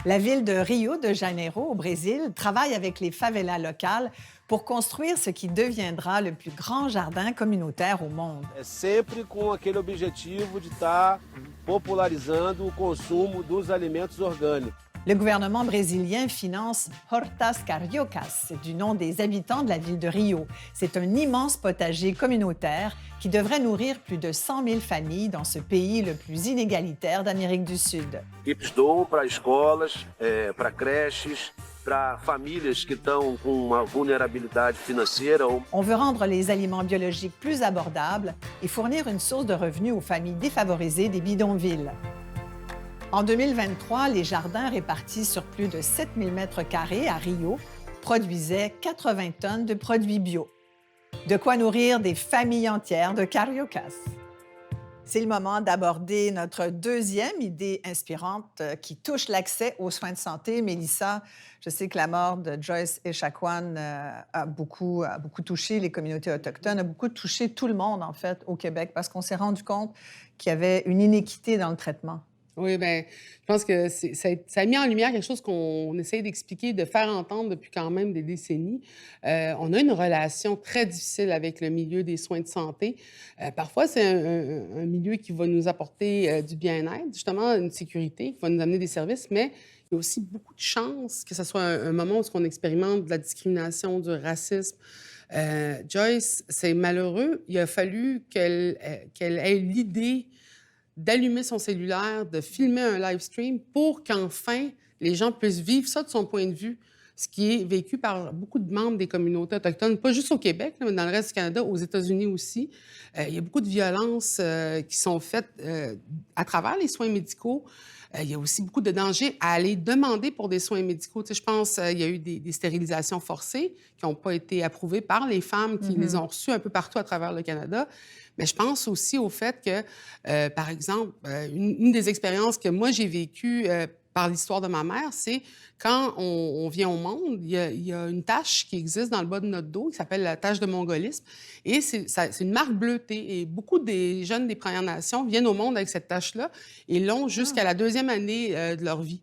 La ville de Rio de Janeiro, au Brésil, travaille avec les favelas locales pour construire ce qui deviendra le plus grand jardin communautaire au monde. É sempre com aquele objetivo de estar popularizando o consumo dos alimentos orgânicos. Le gouvernement brésilien finance Hortas Cariocas, du nom des habitants de la ville de Rio. C'est un immense potager communautaire qui devrait nourrir plus de 100 000 familles dans ce pays le plus inégalitaire d'Amérique du Sud. Eles doam para escolas, para creches, para famílias que estão com uma vulnerabilidade financeira. On veut rendre les aliments biologiques plus abordables et fournir une source de revenus aux familles défavorisées des bidonvilles. En 2023, les jardins répartis sur plus de 7000 m² à Rio produisaient 80 tonnes de produits bio. De quoi nourrir des familles entières de cariocas. C'est le moment d'aborder notre deuxième idée inspirante qui touche l'accès aux soins de santé. Mélissa, je sais que la mort de Joyce Echaquan a beaucoup touché les communautés autochtones, a beaucoup touché tout le monde, en fait, au Québec, parce qu'on s'est rendu compte qu'il y avait une inéquité dans le traitement. Oui, bien, je pense que ça a mis en lumière quelque chose qu'on essaye d'expliquer, de faire entendre depuis quand même des décennies. On a une relation très difficile avec le milieu des soins de santé. Parfois, c'est un milieu qui va nous apporter du bien-être, justement, une sécurité, qui va nous amener des services, mais il y a aussi beaucoup de chances que ce soit un moment où on expérimente de la discrimination, du racisme. Joyce, c'est malheureux. Il a fallu qu'elle ait l'idée d'allumer son cellulaire, de filmer un live stream pour qu'enfin les gens puissent vivre ça de son point de vue, ce qui est vécu par beaucoup de membres des communautés autochtones, pas juste au Québec, mais dans le reste du Canada, aux États-Unis aussi. Il y a beaucoup de violences qui sont faites à travers les soins médicaux. il y a aussi beaucoup de dangers à aller demander pour des soins médicaux. Tu sais, je pense qu'il y a eu des stérilisations forcées qui n'ont pas été approuvées par les femmes qui les ont reçues un peu partout à travers le Canada. Mais je pense aussi au fait que, par exemple, une des expériences que moi j'ai vécues par l'histoire de ma mère, c'est quand on vient au monde, il y a une tache qui existe dans le bas de notre dos qui s'appelle la tache de mongolisme. Et c'est une marque bleutée. Et beaucoup des jeunes des Premières Nations viennent au monde avec cette tache-là et l'ont jusqu'à la 2e année de leur vie.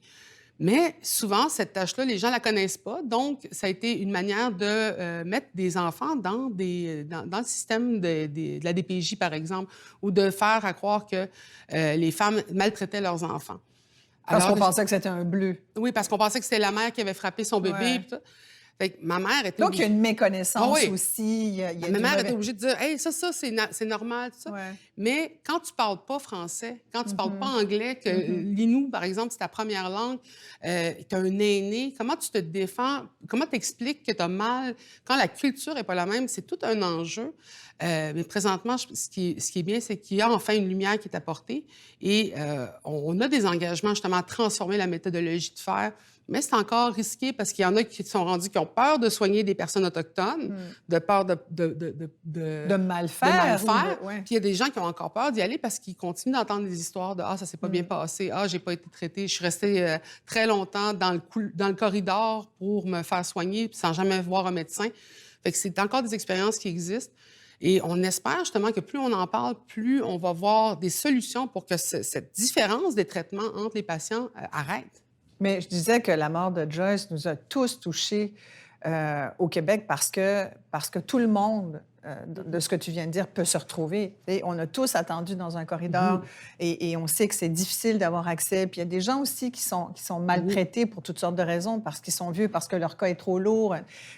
Mais souvent, cette tache-là, les gens ne la connaissent pas. Donc, ça a été une manière de mettre des enfants dans le système de la DPJ, par exemple, ou de faire à croire que les femmes maltraitaient leurs enfants. Parce qu'on pensait que c'était un bleu. Oui, parce qu'on pensait que c'était la mère qui avait frappé son bébé. Ouais. Puis tout. Fait que ma mère était Donc, il y a une méconnaissance oui. aussi. Il y a ma mère était obligée de dire « Hey, ça, c'est normal. » tout ça. Ouais. Mais quand tu parles pas français, quand tu parles pas anglais, que l'Innu, par exemple, c'est ta première langue, tu as un aîné, comment tu te défends? Comment tu expliques que tu as mal? Quand la culture n'est pas la même, c'est tout un enjeu. Mais présentement, ce qui est bien, c'est qu'il y a enfin une lumière qui est apportée et on a des engagements justement à transformer la méthodologie de faire. Mais c'est encore risqué parce qu'il y en a qui sont rendus, qui ont peur de soigner des personnes autochtones, de peur de mal faire. Ouais. Puis il y a des gens qui ont encore peur d'y aller parce qu'ils continuent d'entendre des histoires de « Ah, ça s'est pas bien passé. Ah, j'ai pas été traitée. Je suis restée très longtemps dans le corridor pour me faire soigner sans jamais voir un médecin. » Fait que c'est encore des expériences qui existent. Et on espère justement que plus on en parle, plus on va voir des solutions pour que cette différence des traitements entre les patients arrête. Mais je disais que la mort de Joyce nous a tous touchés au Québec parce que tout le monde, de ce que tu viens de dire, peut se retrouver. Et on a tous attendu dans un corridor et on sait que c'est difficile d'avoir accès. Puis il y a des gens aussi qui sont maltraités pour toutes sortes de raisons, parce qu'ils sont vieux, parce que leur cas est trop lourd.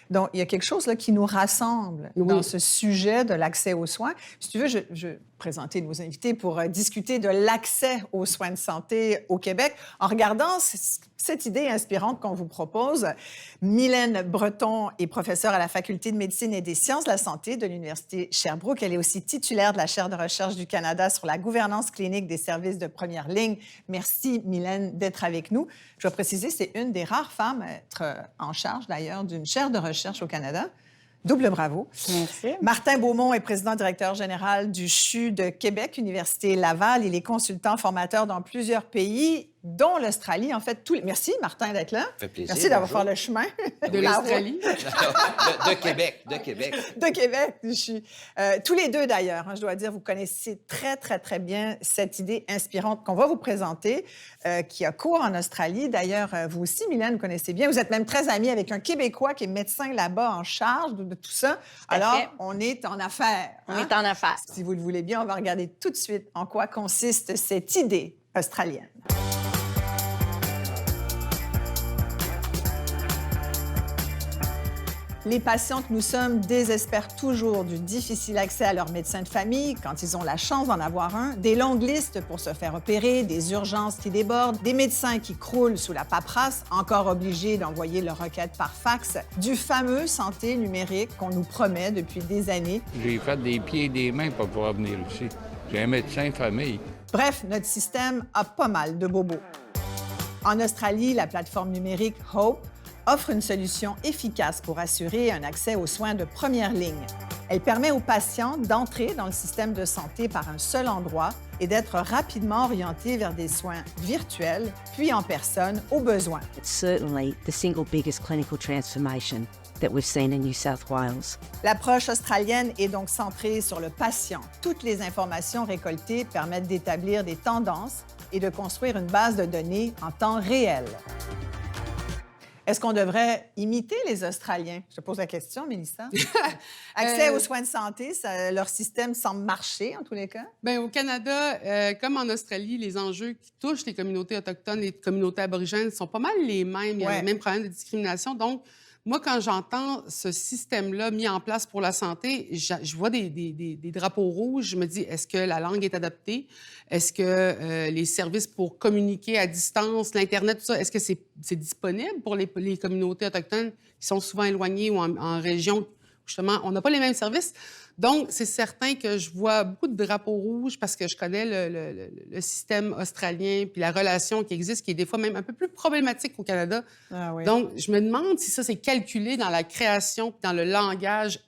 Donc, il y a quelque chose là, qui nous rassemble dans ce sujet de l'accès aux soins. Si tu veux, je vais présenter nos invités pour discuter de l'accès aux soins de santé au Québec en regardant cette idée inspirante qu'on vous propose. Mylène Breton est professeure à la Faculté de médecine et des sciences de la santé de l'Université Sherbrooke. Elle est aussi titulaire de la chaire de recherche du Canada sur la gouvernance clinique des services de première ligne. Merci, Mylène, d'être avec nous. Je dois préciser, c'est une des rares femmes à être en charge, d'ailleurs, d'une chaire de recherche au Canada. Double bravo. Merci. Martin Beaumont est président-directeur général du CHU de Québec, Université Laval. Il est consultant formateur dans plusieurs pays, dont l'Australie. En fait, Merci, Martin, d'être là. Ça fait plaisir. Merci d'avoir fait le chemin. De l'Australie? de Québec. De Québec, du CHU. Tous les deux, d'ailleurs, je dois dire, vous connaissez très, très, très bien cette idée inspirante qu'on va vous présenter, qui a cours en Australie. D'ailleurs, vous aussi, Mylène, vous connaissez bien. Vous êtes même très amie avec un Québécois qui est médecin là-bas en charge de tout ça. Alors, on est en affaires. On est en affaires. Si vous le voulez bien, on va regarder tout de suite en quoi consiste cette idée australienne. Les patients que nous sommes désespèrent toujours du difficile accès à leur médecin de famille quand ils ont la chance d'en avoir un, des longues listes pour se faire opérer, des urgences qui débordent, des médecins qui croulent sous la paperasse, encore obligés d'envoyer leurs requêtes par fax, du fameux santé numérique qu'on nous promet depuis des années. J'ai fait des pieds et des mains pour pouvoir venir ici. J'ai un médecin de famille. Bref, notre système a pas mal de bobos. En Australie, la plateforme numérique Hope offre une solution efficace pour assurer un accès aux soins de première ligne. Elle permet aux patients d'entrer dans le système de santé par un seul endroit et d'être rapidement orientés vers des soins virtuels, puis en personne, au besoin. It's certainly the single biggest clinical transformation that we've seen in New South Wales. L'approche australienne est donc centrée sur le patient. Toutes les informations récoltées permettent d'établir des tendances et de construire une base de données en temps réel. Est-ce qu'on devrait imiter les Australiens? Je te pose la question, Mélissa. Accès aux soins de santé, leur système semble marcher, en tous les cas? Bien, au Canada, comme en Australie, les enjeux qui touchent les communautés autochtones, les communautés aborigènes sont pas mal les mêmes. Il y a les mêmes problèmes de discrimination. Donc, moi, quand j'entends ce système-là mis en place pour la santé, je vois des drapeaux rouges. Je me dis, est-ce que la langue est adaptée? Est-ce que les services pour communiquer à distance, l'Internet, tout ça, est-ce que c'est disponible pour les communautés autochtones qui sont souvent éloignées ou en région justement, on n'a pas les mêmes services. Donc, c'est certain que je vois beaucoup de drapeaux rouges parce que je connais le système australien puis la relation qui existe, qui est des fois même un peu plus problématique au Canada. Ah oui. Donc, je me demande si ça, c'est calculé dans la création puis dans le langage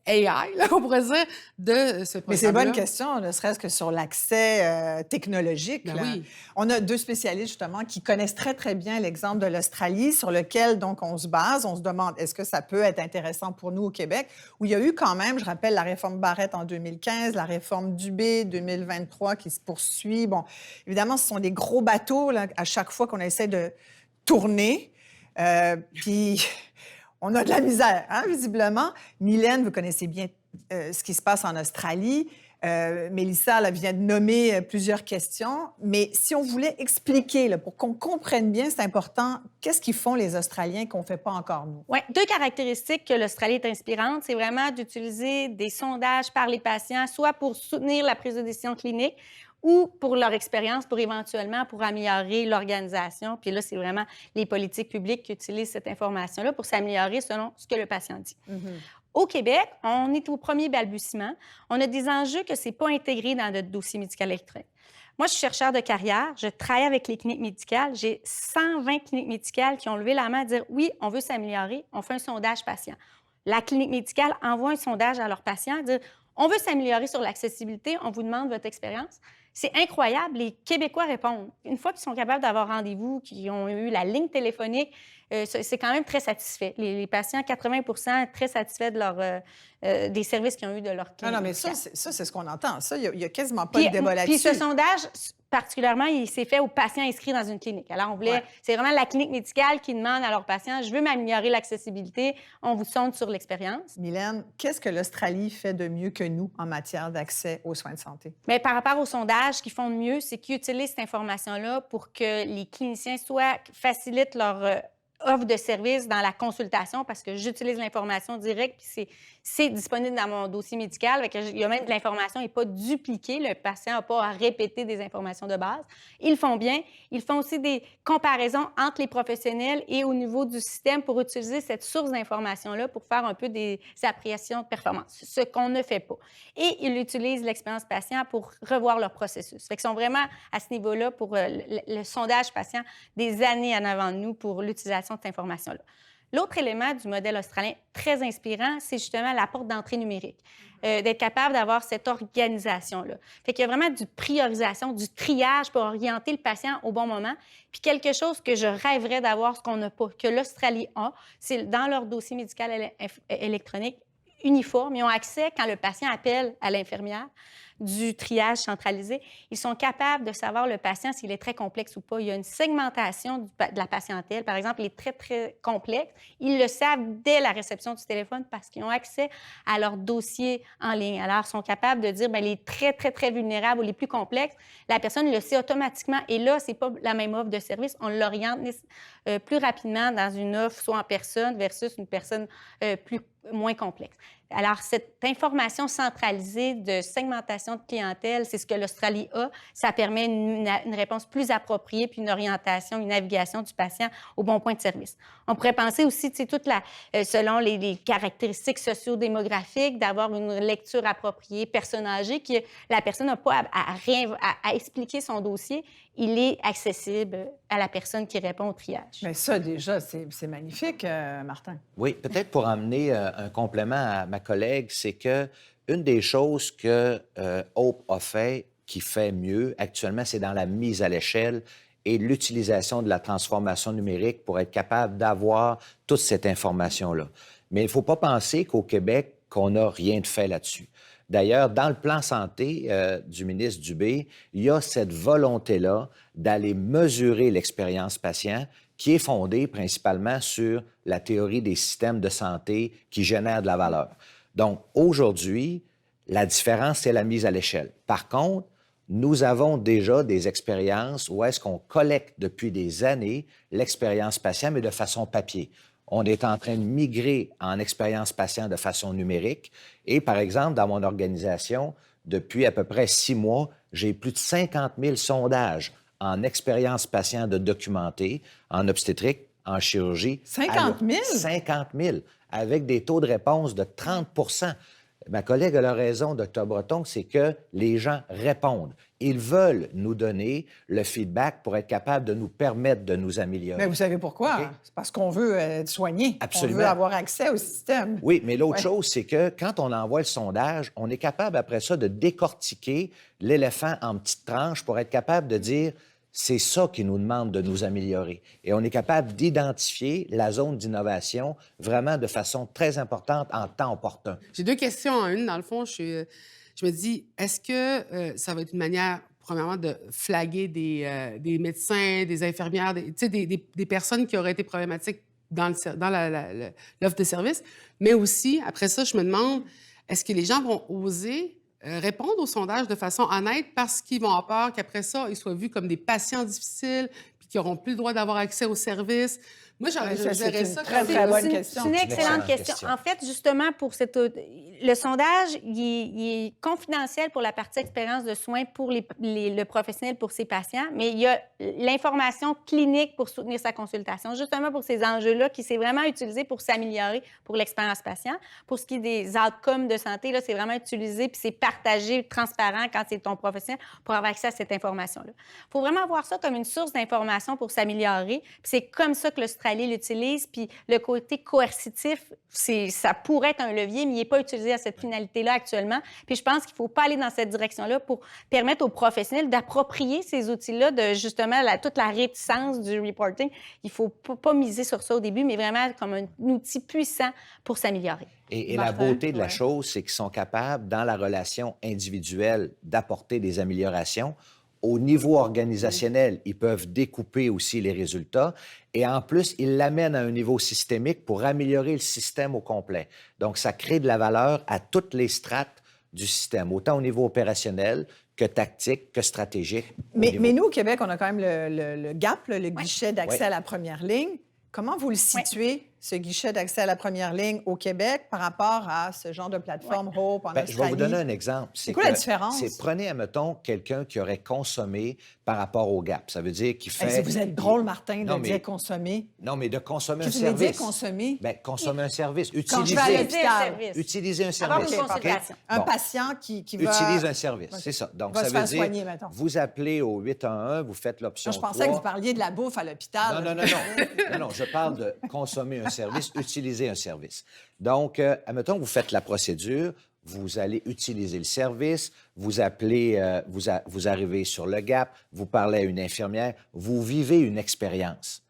AI, là, on pourrait dire, de ce programme-là. Mais c'est une bonne question, ne serait-ce que sur l'accès technologique. Ben là. oui. On a 2 spécialistes, justement, qui connaissent très, très bien l'exemple de l'Australie, sur lequel, donc, on se base. On se demande, est-ce que ça peut être intéressant pour nous au Québec, où il y a eu quand même, je rappelle, la réforme Barrette en 2015, la réforme Dubé 2023 qui se poursuit. Bon, évidemment, ce sont des gros bateaux, là, à chaque fois qu'on essaie de tourner. Puis... On a de la misère, hein, visiblement. Mylène, vous connaissez bien ce qui se passe en Australie. Mélissa là, vient de nommer plusieurs questions. Mais si on voulait expliquer, là, pour qu'on comprenne bien, c'est important, qu'est-ce qu'ils font les Australiens qu'on ne fait pas encore nous? Oui, 2 caractéristiques que l'Australie est inspirante, c'est vraiment d'utiliser des sondages par les patients, soit pour soutenir la prise de décision clinique ou pour leur expérience, pour éventuellement pour améliorer l'organisation. Puis là, c'est vraiment les politiques publiques qui utilisent cette information-là pour s'améliorer selon ce que le patient dit. Au Québec, on est au premier balbutiement. On a des enjeux que ce n'est pas intégré dans notre dossier médical électronique. Moi, je suis chercheur de carrière, je travaille avec les cliniques médicales. J'ai 120 cliniques médicales qui ont levé la main à dire « Oui, on veut s'améliorer, on fait un sondage patient ». La clinique médicale envoie un sondage à leurs patients, dire « On veut s'améliorer sur l'accessibilité, on vous demande votre expérience ». C'est incroyable, les Québécois répondent. Une fois qu'ils sont capables d'avoir rendez-vous, qu'ils ont eu la ligne téléphonique, c'est quand même très satisfait. Les patients, 80 très satisfaits de des services qu'ils ont eu de leur clinique. Non, mais ça, c'est ce qu'on entend. Ça, il n'y a quasiment pas de débat là-dessus. Puis ce sondage, particulièrement, il s'est fait aux patients inscrits dans une clinique. Alors, on voulait... C'est vraiment la clinique médicale qui demande à leurs patients, je veux m'améliorer l'accessibilité, on vous sonde sur l'expérience. Mylène, qu'est-ce que l'Australie fait de mieux que nous en matière d'accès aux soins de santé? Bien, par rapport au sondage, ce qu'ils font de mieux, c'est qu'ils utilisent cette information-là pour que les cliniciens facilitent leur offre de service dans la consultation parce que j'utilise l'information directe puis c'est disponible dans mon dossier médical. Il y a même de l'information n'est pas dupliquée. Le patient n'a pas à répéter des informations de base. Ils font bien. Ils font aussi des comparaisons entre les professionnels et au niveau du système pour utiliser cette source d'information-là pour faire un peu des appréciations de performance, ce qu'on ne fait pas. Et ils utilisent l'expérience patient pour revoir leur processus. Fait qu'ils sont vraiment à ce niveau-là pour le sondage patient des années en avant de nous pour l'utilisation de cette information-là. L'autre élément du modèle australien très inspirant, c'est justement la porte d'entrée numérique, d'être capable d'avoir cette organisation-là. Fait qu'il y a vraiment du priorisation, du triage pour orienter le patient au bon moment. Puis quelque chose que je rêverais d'avoir, ce qu'on n'a pas, que l'Australie a, c'est dans leur dossier médical électronique uniforme. Ils ont accès, quand le patient appelle à l'infirmière, du triage centralisé, ils sont capables de savoir le patient s'il est très complexe ou pas. Il y a une segmentation de la patientèle. Par exemple, il est très, très complexe. Ils le savent dès la réception du téléphone parce qu'ils ont accès à leur dossier en ligne. Alors, ils sont capables de dire, bien, les très, très, très vulnérables ou les plus complexes, la personne le sait automatiquement. Et là, ce n'est pas la même offre de service. On l'oriente plus rapidement dans une offre, soit en personne versus une personne moins complexe. Alors, cette information centralisée de segmentation de clientèle, c'est ce que l'Australie a. Ça permet une réponse plus appropriée puis une orientation, une navigation du patient au bon point de service. On pourrait penser aussi, tu sais, selon les caractéristiques socio-démographiques, d'avoir une lecture appropriée, personne âgée, que la personne n'a pas à expliquer son dossier. Il est accessible à la personne qui répond au triage. Mais ça, déjà, c'est magnifique, Martin. Oui, peut-être pour amener un complément à ma collègue, c'est que une des choses que Hope a fait, qui fait mieux actuellement, c'est dans la mise à l'échelle et l'utilisation de la transformation numérique pour être capable d'avoir toute cette information-là. Mais il ne faut pas penser qu'au Québec, qu'on n'a rien de fait là-dessus. D'ailleurs, dans le plan santé du ministre Dubé, il y a cette volonté-là d'aller mesurer l'expérience patient qui est fondée principalement sur la théorie des systèmes de santé qui génèrent de la valeur. Donc, aujourd'hui, la différence, c'est la mise à l'échelle. Par contre, nous avons déjà des expériences où est-ce qu'on collecte depuis des années l'expérience patient, mais de façon papier. On est en train de migrer en expérience patient de façon numérique. Et par exemple, dans mon organisation, depuis à peu près 6 mois, j'ai plus de 50 000 sondages en expérience patient de documentés en obstétrique, en chirurgie. 50 000? 50 000, avec des taux de réponse de 30 Ma collègue a raison, Dr. Breton, c'est que les gens répondent. Ils veulent nous donner le feedback pour être capables de nous permettre de nous améliorer. Mais vous savez pourquoi? OK? C'est parce qu'on veut être soigné. Absolument. On veut avoir accès au système. Oui, mais l'autre Ouais. chose, c'est que quand on envoie le sondage, on est capable après ça de décortiquer l'éléphant en petites tranches pour être capable de dire c'est ça qui nous demande de nous améliorer. Et on est capable d'identifier la zone d'innovation vraiment de façon très importante en temps opportun. J'ai 2 questions en une. Dans le fond, je me dis, est-ce que ça va être une manière, premièrement, de flaguer des médecins, des infirmières, des personnes qui auraient été problématiques dans l'offre de service? Mais aussi, après ça, je me demande, est-ce que les gens vont oser répondre au sondage de façon honnête parce qu'ils vont avoir peur qu'après ça, ils soient vus comme des patients difficiles puis qu'ils n'auront plus le droit d'avoir accès aux services? Moi, je verrais ça très, comme très bonne C'est question. une C'est une excellente excellente question. question. En fait, justement, pour le sondage, il est confidentiel pour la partie expérience de soins pour le professionnel, pour ses patients, mais il y a l'information clinique pour soutenir sa consultation, justement pour ces enjeux-là qui s'est vraiment utilisé pour s'améliorer pour l'expérience patient. Pour ce qui est des outcomes de santé, là, c'est vraiment utilisé puis c'est partagé, transparent quand c'est ton professionnel pour avoir accès à cette information-là. Il faut vraiment voir ça comme une source d'information pour s'améliorer. Puis c'est comme ça que l'Australie l'utilise. Puis le côté coercitif, ça pourrait être un levier, mais il n'est pas utilisé à cette finalité-là actuellement. Puis je pense qu'il ne faut pas aller dans cette direction-là pour permettre aux professionnels d'approprier ces outils-là, de justement toute la réticence du reporting. Il ne faut pas miser sur ça au début, mais vraiment comme un outil puissant pour s'améliorer. Et la beauté de la chose, c'est qu'ils sont capables, dans la relation individuelle, d'apporter des améliorations. Au niveau organisationnel, ils peuvent découper aussi les résultats. Et en plus, ils l'amènent à un niveau systémique pour améliorer le système au complet. Donc, ça crée de la valeur à toutes les strates du système, autant au niveau opérationnel que tactique, que stratégique. Mais nous, au Québec, on a quand même le GAP, le guichet d'accès Oui. à la première ligne. Comment vous le situez, ce guichet d'accès à la première ligne au Québec par rapport à ce genre de plateforme Hope en Australie? Je vais vous donner un exemple. C'est quoi la différence? Prenez, admettons, quelqu'un qui aurait consommé par rapport au GAP. Ça veut dire qu'il fait... Hey, vous êtes drôle, Martin, Non, de mais- dire consommer. Non, mais de consommer un Qu'est-ce que vous voulez service. dire consommer? Bien, consommer un service. Quand je vais à Utiliser. l'hôpital. Utiliser un Avoir service. une OK? consultation. Un Bon. patient qui va... Utilise un service, OK. c'est ça. Donc, Va ça se veut faire dire, soigner, mettons. vous appelez au 811, vous faites l'option Je pensais que 3. vous parliez de la bouffe à l'hôpital. Non, non, non, je parle de consommer un service, utiliser un service. Donc, admettons, vous faites la procédure, vous allez utiliser le service, vous appelez, vous arrivez sur le GAP, vous parlez à une infirmière, vous vivez une expérience.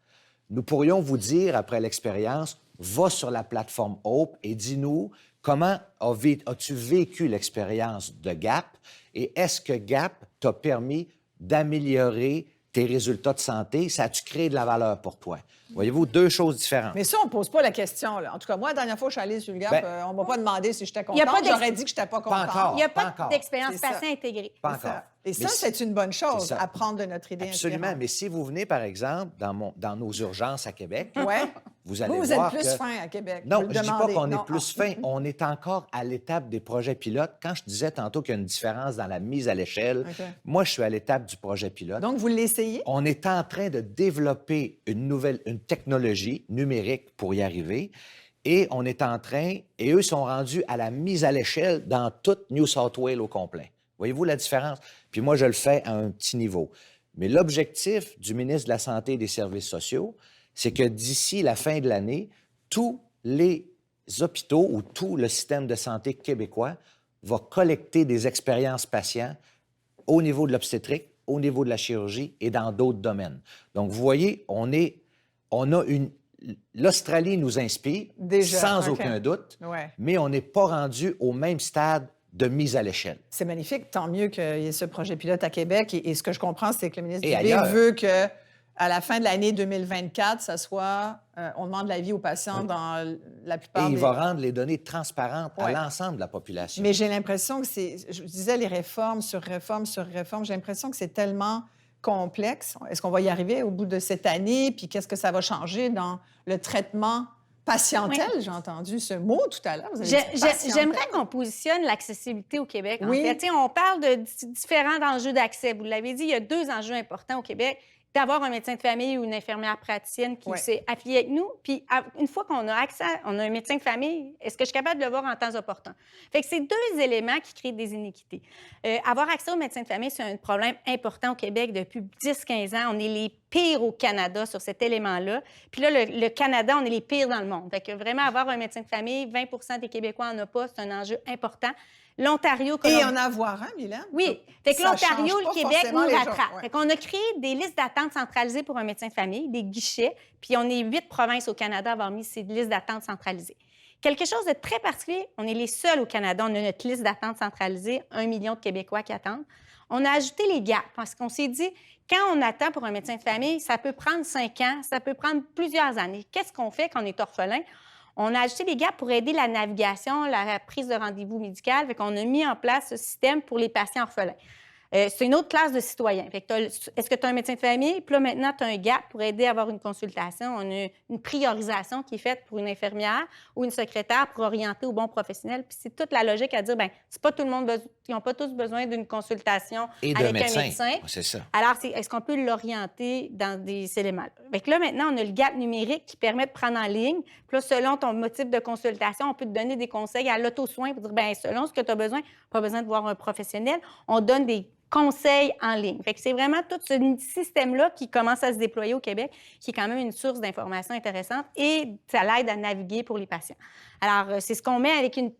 Nous pourrions vous dire, après l'expérience, va sur la plateforme Hope et dis-nous comment as-tu vécu l'expérience de GAP et est-ce que GAP t'a permis d'améliorer tes résultats de santé? Ça a-tu créé de la valeur pour toi? Voyez-vous, 2 choses différentes. Mais ça, on ne pose pas la question. Là. En tout cas, moi, la dernière fois que je suis allée sur le GAP, Ben- on ne m'a pas demandé si j'étais Il y a contente. pas J'aurais dit que je n'étais pas contente. encore. Il n'y a Pas pas encore. d'expérience C'est ça. patient intégrée. Pas C'est ça. encore. Et ça, Mais c'est une bonne chose, c'est ça. apprendre de notre idée Absolument. inspirante. Mais si vous venez, par exemple, dans nos urgences à Québec, Ouais. vous allez Vous voir êtes plus que... fin à Québec. Non, vous le je ne dis pas demandez. qu'on Non. est plus fin. On est encore à l'étape des projets pilotes. Quand je disais tantôt qu'il y a une différence dans la mise à l'échelle, OK. moi, je suis à l'étape du projet pilote. Donc, vous l'essayez? On est en train de développer une technologie numérique pour y arriver. Et on est en train, et eux sont rendus à la mise à l'échelle dans toute New South Wales au complet. Voyez-vous la différence? Puis moi, je le fais à un petit niveau. Mais l'objectif du ministre de la Santé et des Services sociaux, c'est que d'ici la fin de l'année, tous les hôpitaux ou tout le système de santé québécois va collecter des expériences patients au niveau de l'obstétrique, au niveau de la chirurgie et dans d'autres domaines. Donc, vous voyez, l'Australie nous inspire, Déjà, sans OK. aucun doute, Ouais. mais on n'est pas rendu au même stade de mise à l'échelle. C'est magnifique. Tant mieux qu'il y ait ce projet pilote à Québec. Et ce que je comprends, c'est que le ministre Et Dubé ailleurs. veut que à la fin de l'année 2024, ça soit... on demande l'avis aux patients dans la Et plupart il des... va rendre les données transparentes Ouais. à l'ensemble de la population. Mais j'ai l'impression que c'est... Je disais les réformes sur réformes sur réformes. J'ai l'impression que c'est tellement complexe. Est-ce qu'on va y arriver au bout de cette année? Puis qu'est-ce que ça va changer dans le traitement patientèle? J'ai entendu ce mot tout à l'heure. Vous avez dit patientèle. J'aimerais qu'on positionne l'accessibilité au Québec. Oui. En fait, tu sais, on parle de différents enjeux d'accès. Vous l'avez dit, il y a 2 enjeux importants au Québec. d'avoir un médecin de famille ou une infirmière praticienne qui s'est affiliée avec nous. Puis, une fois qu'on a accès, on a un médecin de famille, est-ce que je suis capable de le voir en temps opportun? Fait que c'est 2 éléments qui créent des iniquités. Avoir accès au médecin de famille, c'est un problème important au Québec depuis 10-15 ans. On est les pires au Canada sur cet élément-là. Puis là, le Canada, on est les pires dans le monde. Fait que vraiment, avoir un médecin de famille, 20 des Québécois n'en ont pas, c'est un enjeu important. L'Ontario... Et en avoir un, Mylène. Oui. Fait que l'Ontario, le Québec nous rattrape. Ouais. Fait qu'on a créé des listes d'attente centralisées pour un médecin de famille, des guichets, puis on est 8 provinces au Canada à avoir mis ces listes d'attente centralisées. Quelque chose de très particulier, on est les seuls au Canada, on a notre liste d'attente centralisée, 1 million de Québécois qui attendent. On a ajouté les gaps parce qu'on s'est dit, quand on attend pour un médecin de famille, ça peut prendre 5 ans, ça peut prendre plusieurs années. Qu'est-ce qu'on fait quand on est orphelin? On a ajouté des gaps pour aider la navigation, la prise de rendez-vous médical. Fait qu'on a mis en place ce système pour les patients orphelins. C'est une autre classe de citoyens. Est-ce que tu as un médecin de famille? Puis là, maintenant, tu as un gap pour aider à avoir une consultation. On a une priorisation qui est faite pour une infirmière ou une secrétaire pour orienter au bon professionnel. Puis c'est toute la logique à dire, bien, c'est pas tout le monde, ils n'ont pas tous besoin d'une consultation avec un médecin. C'est ça. Alors, est-ce qu'on peut l'orienter dans des éléments? Fait que là, maintenant, on a le gap numérique qui permet de prendre en ligne. Puis là, selon ton motif de consultation, on peut te donner des conseils à l'auto-soin pour dire, bien, selon ce que tu as besoin, pas besoin de voir un professionnel. On donne des conseils en ligne. Fait que c'est vraiment tout ce système-là qui commence à se déployer au Québec, qui est quand même une source d'information intéressante et ça l'aide à naviguer pour les patients. Alors, c'est ce qu'on met avec une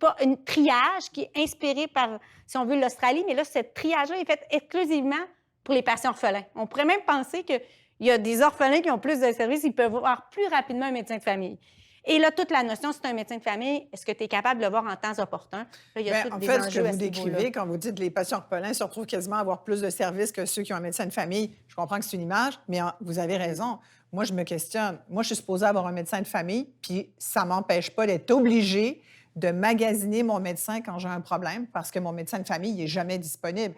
triage qui est inspirée par, si on veut, l'Australie, mais là, cette triage-là est faite exclusivement pour les patients orphelins. On pourrait même penser qu'il y a des orphelins qui ont plus de services, ils peuvent voir plus rapidement un médecin de famille. Et là, toute la notion, c'est un médecin de famille, est-ce que tu es capable de le voir en temps opportun? Là, il y a en fait, ce que vous décrivez, quand vous dites que les patients orphelins se retrouvent quasiment à avoir plus de services que ceux qui ont un médecin de famille, je comprends que c'est une image, mais vous avez raison. Moi, je me questionne. Moi, je suis supposée avoir un médecin de famille, puis ça ne m'empêche pas d'être obligée de magasiner mon médecin quand j'ai un problème parce que mon médecin de famille n'est jamais disponible.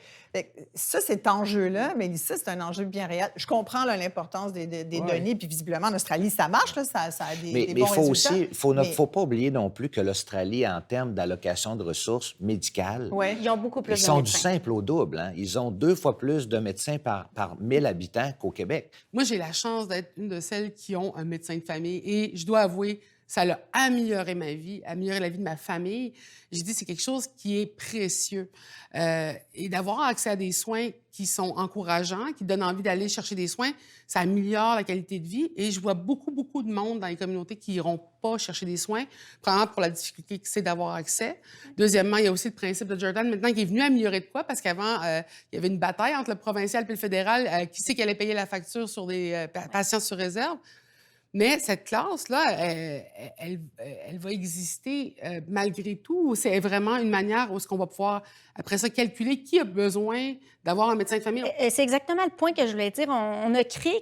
Ça, cet enjeu-là, Mélissa, c'est un enjeu bien réel. Je comprends là, l'importance des données, puis visiblement, en Australie, ça marche, là, ça a des bons résultats. Il ne faut pas oublier non plus que l'Australie, en termes d'allocation de ressources médicales, ils ont beaucoup plus de médecins. Ils sont du simple au double. Hein? Ils ont 2 fois plus de médecins par 1000 habitants qu'au Québec. Moi, j'ai la chance d'être une de celles qui ont un médecin de famille et je dois avouer, ça a amélioré ma vie, amélioré la vie de ma famille. J'ai dit, c'est quelque chose qui est précieux. Et d'avoir accès à des soins qui sont encourageants, qui donnent envie d'aller chercher des soins, ça améliore la qualité de vie. Et je vois beaucoup, beaucoup de monde dans les communautés qui n'iront pas chercher des soins, premièrement pour la difficulté que c'est d'avoir accès. Deuxièmement, il y a aussi le principe de Jordan maintenant qui est venu améliorer de quoi? Parce qu'avant, il y avait une bataille entre le provincial et le fédéral. Qui c'est qui allait payer la facture sur des patients sur réserve? Mais cette classe-là, elle va exister malgré tout. C'est vraiment une manière où est-ce qu'on va pouvoir, après ça, calculer qui a besoin d'avoir un médecin de famille. C'est exactement le point que je voulais dire. On a créé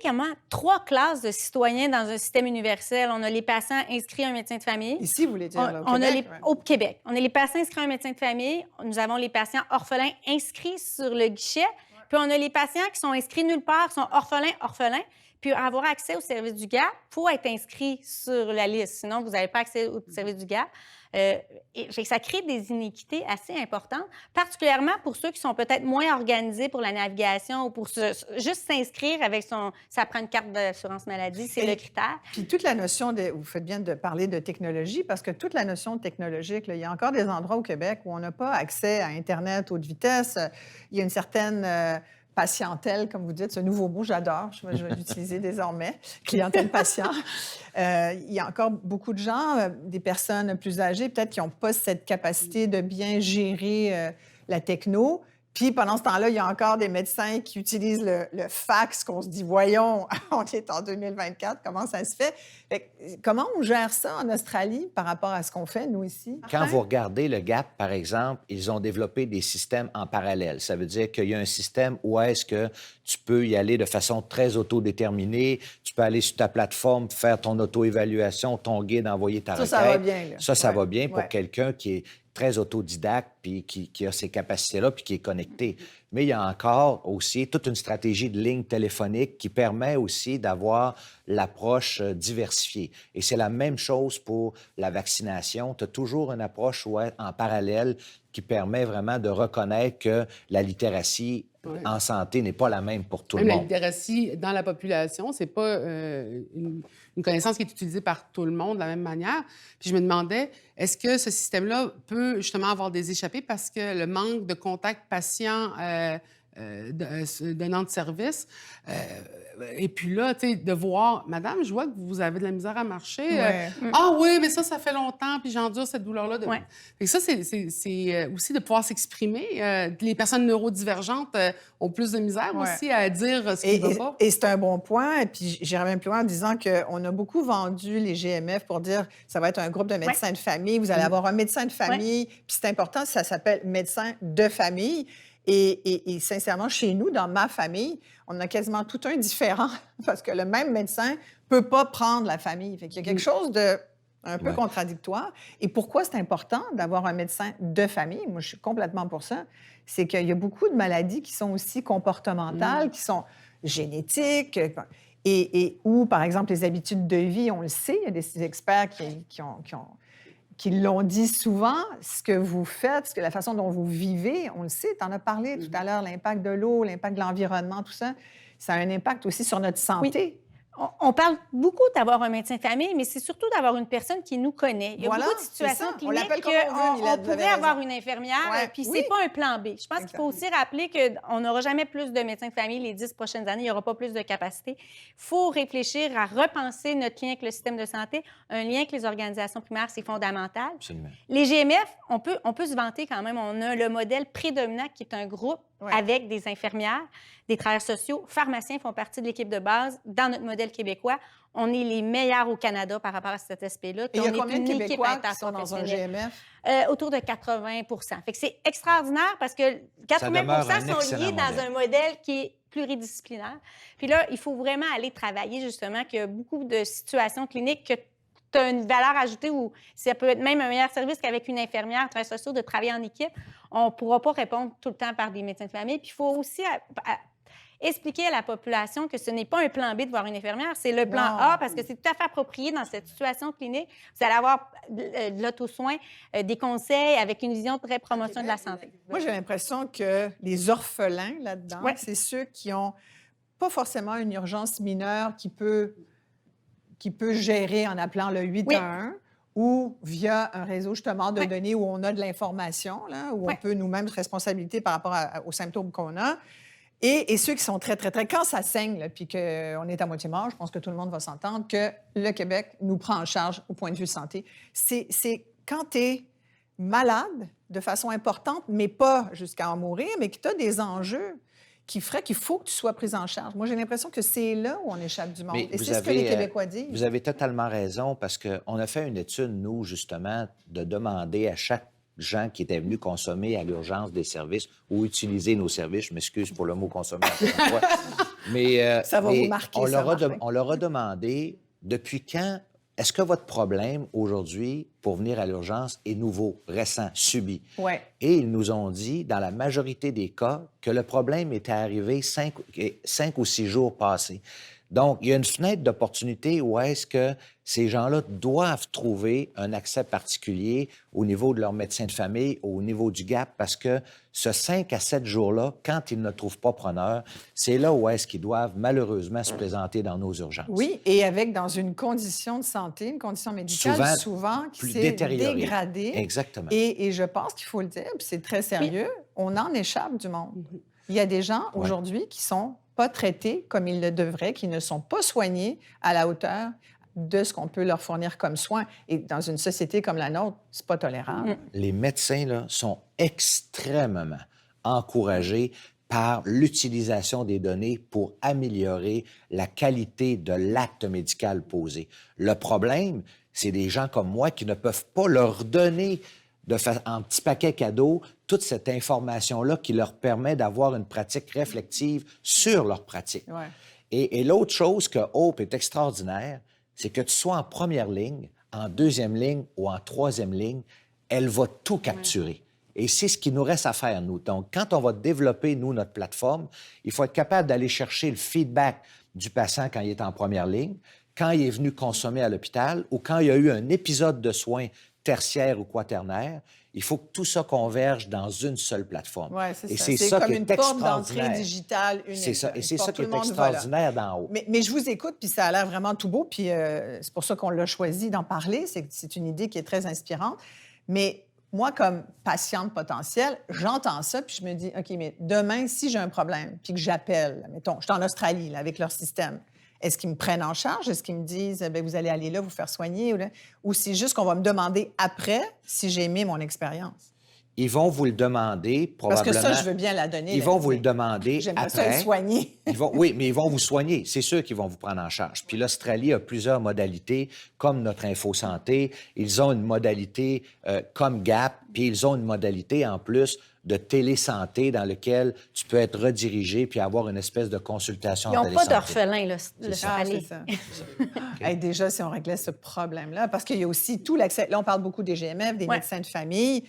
3 classes de citoyens dans un système universel. On a les patients inscrits à un médecin de famille. Ici, vous voulez dire, là, au Québec? Au Québec. On a les patients inscrits à un médecin de famille. Nous avons les patients orphelins inscrits sur le guichet. Puis on a les patients qui sont inscrits nulle part, qui sont orphelins. Puis avoir accès au service du GAP, il faut être inscrit sur la liste. Sinon, vous n'avez pas accès au service du GAP. Ça crée des iniquités assez importantes, particulièrement pour ceux qui sont peut-être moins organisés pour la navigation ou pour juste s'inscrire avec ça prend une carte d'assurance maladie, c'est le critère. Puis toute la notion vous faites bien de parler de technologie, parce que toute la notion technologique, là, il y a encore des endroits au Québec où on n'a pas accès à Internet haute vitesse. Il y a une certaine... patientèle, comme vous dites, ce nouveau mot, j'adore, je vais l'utiliser désormais, clientèle patient. Il y a encore beaucoup de gens, des personnes plus âgées, peut-être qui n'ont pas cette capacité de bien gérer la techno. Puis, pendant ce temps-là, il y a encore des médecins qui utilisent le fax, qu'on se dit, voyons, on est en 2024, comment ça se fait? Comment on gère ça en Australie par rapport à ce qu'on fait, nous, ici? Quand vous regardez le GAP, par exemple, ils ont développé des systèmes en parallèle. Ça veut dire qu'il y a un système où est-ce que tu peux y aller de façon très autodéterminée, tu peux aller sur ta plateforme, faire ton auto-évaluation, ton guide, envoyer ta requête. Ça va bien. Là. Ça va bien pour quelqu'un qui est très autodidacte, puis qui a ces capacités-là, puis qui est connecté. Mais il y a encore aussi toute une stratégie de ligne téléphonique qui permet aussi d'avoir l'approche diversifiée. Et c'est la même chose pour la vaccination. Tu as toujours une approche en parallèle qui permet vraiment de reconnaître que la littératie en santé n'est pas la même pour tout Même le la monde. littératie dans la population, c'est pas une connaissance qui est utilisée par tout le monde de la même manière. Puis je me demandais, est-ce que ce système-là peut justement avoir des échappées parce que le manque de contact patient donnant de service. Et puis là, tu sais, de voir, madame, je vois que vous avez de la misère à marcher. Ah oui, mais ça fait longtemps, puis j'endure cette douleur-là. Fait que ça, c'est aussi de pouvoir s'exprimer. Les personnes neurodivergentes ont plus de misère aussi à dire ce qui ne va pas. Et c'est un bon point. Et puis j'irais même plus loin en disant qu'on a beaucoup vendu les GMF pour dire ça va être un groupe de médecins de famille, vous allez avoir un médecin de famille. Puis c'est important, ça s'appelle médecin de famille. Et sincèrement, chez nous, dans ma famille, on a quasiment tout un différent parce que le même médecin ne peut pas prendre la famille. Fait qu'il y a quelque chose de un peu contradictoire. Et pourquoi c'est important d'avoir un médecin de famille? Moi, je suis complètement pour ça. C'est qu'il y a beaucoup de maladies qui sont aussi comportementales, qui sont génétiques, ou, par exemple, les habitudes de vie, on le sait, il y a des experts qui l'ont dit souvent, ce que vous faites, la façon dont vous vivez, on le sait, tu en as parlé tout à l'heure, l'impact de l'eau, l'impact de l'environnement, tout ça, ça a un impact aussi sur notre santé. Oui. On parle beaucoup d'avoir un médecin de famille, mais c'est surtout d'avoir une personne qui nous connaît. Il y a beaucoup de situations cliniques qu'on pourrait avoir une infirmière, puis c'est pas un plan B. Je pense qu'il faut aussi rappeler qu'on n'aura jamais plus de médecins de famille les 10 prochaines années. Il n'y aura pas plus de capacité. Il faut réfléchir à repenser notre lien avec le système de santé. Un lien avec les organisations primaires, c'est fondamental. Absolument. Les GMF, on peut se vanter quand même. On a le modèle prédominant qui est un groupe avec des infirmières, des travailleurs sociaux, pharmaciens font partie de l'équipe de base. Dans notre modèle québécois, on est les meilleurs au Canada par rapport à cet aspect-là. Et il y a combien de Québécois qui sont dans un GMF? Autour de 80 Fait que c'est extraordinaire parce que 80 sont liés dans un modèle qui est pluridisciplinaire. Puis là, il faut vraiment aller travailler justement qu'il y a beaucoup de situations cliniques que tu as une valeur ajoutée ou ça peut être même un meilleur service qu'avec une infirmière, un travailleur social, de travailler en équipe. On ne pourra pas répondre tout le temps par des médecins de famille. Puis il faut aussi expliquer à la population que ce n'est pas un plan B de voir une infirmière, c'est le plan A parce que c'est tout à fait approprié dans cette situation clinique. Vous allez avoir de l'auto-soin, des conseils avec une vision très promotion de la santé. Moi, j'ai l'impression que les orphelins là-dedans, c'est ceux qui n'ont pas forcément une urgence mineure qui peut gérer en appelant le 811 ou via un réseau justement de données où on a de l'information, où on peut nous-mêmes se responsabiliser par rapport aux symptômes qu'on a. Et ceux qui sont très, très, très... Quand ça saigne, puis qu'on est à moitié mort, je pense que tout le monde va s'entendre que le Québec nous prend en charge au point de vue santé. C'est quand tu es malade de façon importante, mais pas jusqu'à en mourir, mais que tu as des enjeux qui ferait qu'il faut que tu sois pris en charge. Moi, j'ai l'impression que c'est là où on échappe du monde. Et c'est ce que les Québécois disent. Vous avez totalement raison, parce qu'on a fait une étude, nous, justement, de demander à chaque gens qui étaient venus consommer à l'urgence des services ou utiliser nos services, je m'excuse pour le mot consommer, mais ça va vous marquer, on leur a demandé depuis quand est-ce que votre problème aujourd'hui pour venir à l'urgence est nouveau, récent, subi? Et ils nous ont dit, dans la majorité des cas, que le problème était arrivé 5 ou 6 jours passés. Donc, il y a une fenêtre d'opportunité où est-ce que ces gens-là doivent trouver un accès particulier au niveau de leur médecin de famille, au niveau du GAP, parce que ce 5 à 7 jours-là, quand ils ne trouvent pas preneur, c'est là où est-ce qu'ils doivent malheureusement se présenter dans nos urgences. Oui, et dans une condition de santé, une condition médicale souvent qui s'est dégradée. Exactement. Et je pense qu'il faut le dire, puis c'est très sérieux, on en échappe du monde. Il y a des gens aujourd'hui qui sont pas traités comme ils le devraient, qui ne sont pas soignés à la hauteur de ce qu'on peut leur fournir comme soins. Et dans une société comme la nôtre, c'est pas tolérable. Les médecins là, sont extrêmement encouragés par l'utilisation des données pour améliorer la qualité de l'acte médical posé. Le problème, c'est des gens comme moi qui ne peuvent pas leur donner en petit paquet cadeau toute cette information-là qui leur permet d'avoir une pratique réflexive sur leur pratique. Et l'autre chose que Hope est extraordinaire, c'est que tu sois en première ligne, en deuxième ligne ou en troisième ligne, elle va tout capturer. Et c'est ce qui nous reste à faire, nous. Donc, quand on va développer, nous, notre plateforme, il faut être capable d'aller chercher le feedback du patient quand il est en première ligne, quand il est venu consommer à l'hôpital ou quand il y a eu un épisode de soins tertiaire ou quaternaire, Il faut que tout ça converge dans une seule plateforme. Oui, c'est Et ça. c'est C'est ça comme qui une est porte d'entrée extraordinaire. digitale unique. C'est ça. là. Et Une c'est porte, ça qui tout est le monde va là. extraordinaire d'en haut. Mais je vous écoute, puis ça a l'air vraiment tout beau, puis c'est pour ça qu'on l'a choisi d'en parler. C'est une idée qui est très inspirante. Mais moi, comme patiente potentielle, j'entends ça, puis je me dis, OK, mais demain, si j'ai un problème, puis que j'appelle, mettons, je suis en Australie, là, avec leur système, est-ce qu'ils me prennent en charge? Est-ce qu'ils me disent, bien, vous allez aller là, vous faire soigner? Ou c'est juste qu'on va me demander après si j'ai aimé mon expérience? Ils vont vous le demander, Parce probablement. que ça, je veux bien la donner. Ils là, vont vous mais le demander j'aimerais ça après. être soigné. Oui, mais ils vont vous soigner. C'est sûr qu'ils vont vous prendre en charge. Puis l'Australie a plusieurs modalités, comme notre InfoSanté. Ils ont une modalité comme GAP, puis ils ont une modalité en plus de télésanté dans laquelle tu peux être redirigé puis avoir une espèce de consultation Ils en n'ont pas télésanté. d'orphelins, là, Ah, l'Australie. c'est ça. Hey, déjà, si on réglait ce problème-là, parce qu'il y a aussi tout l'accès. Là, on parle beaucoup des GMF, des Ouais. médecins de famille.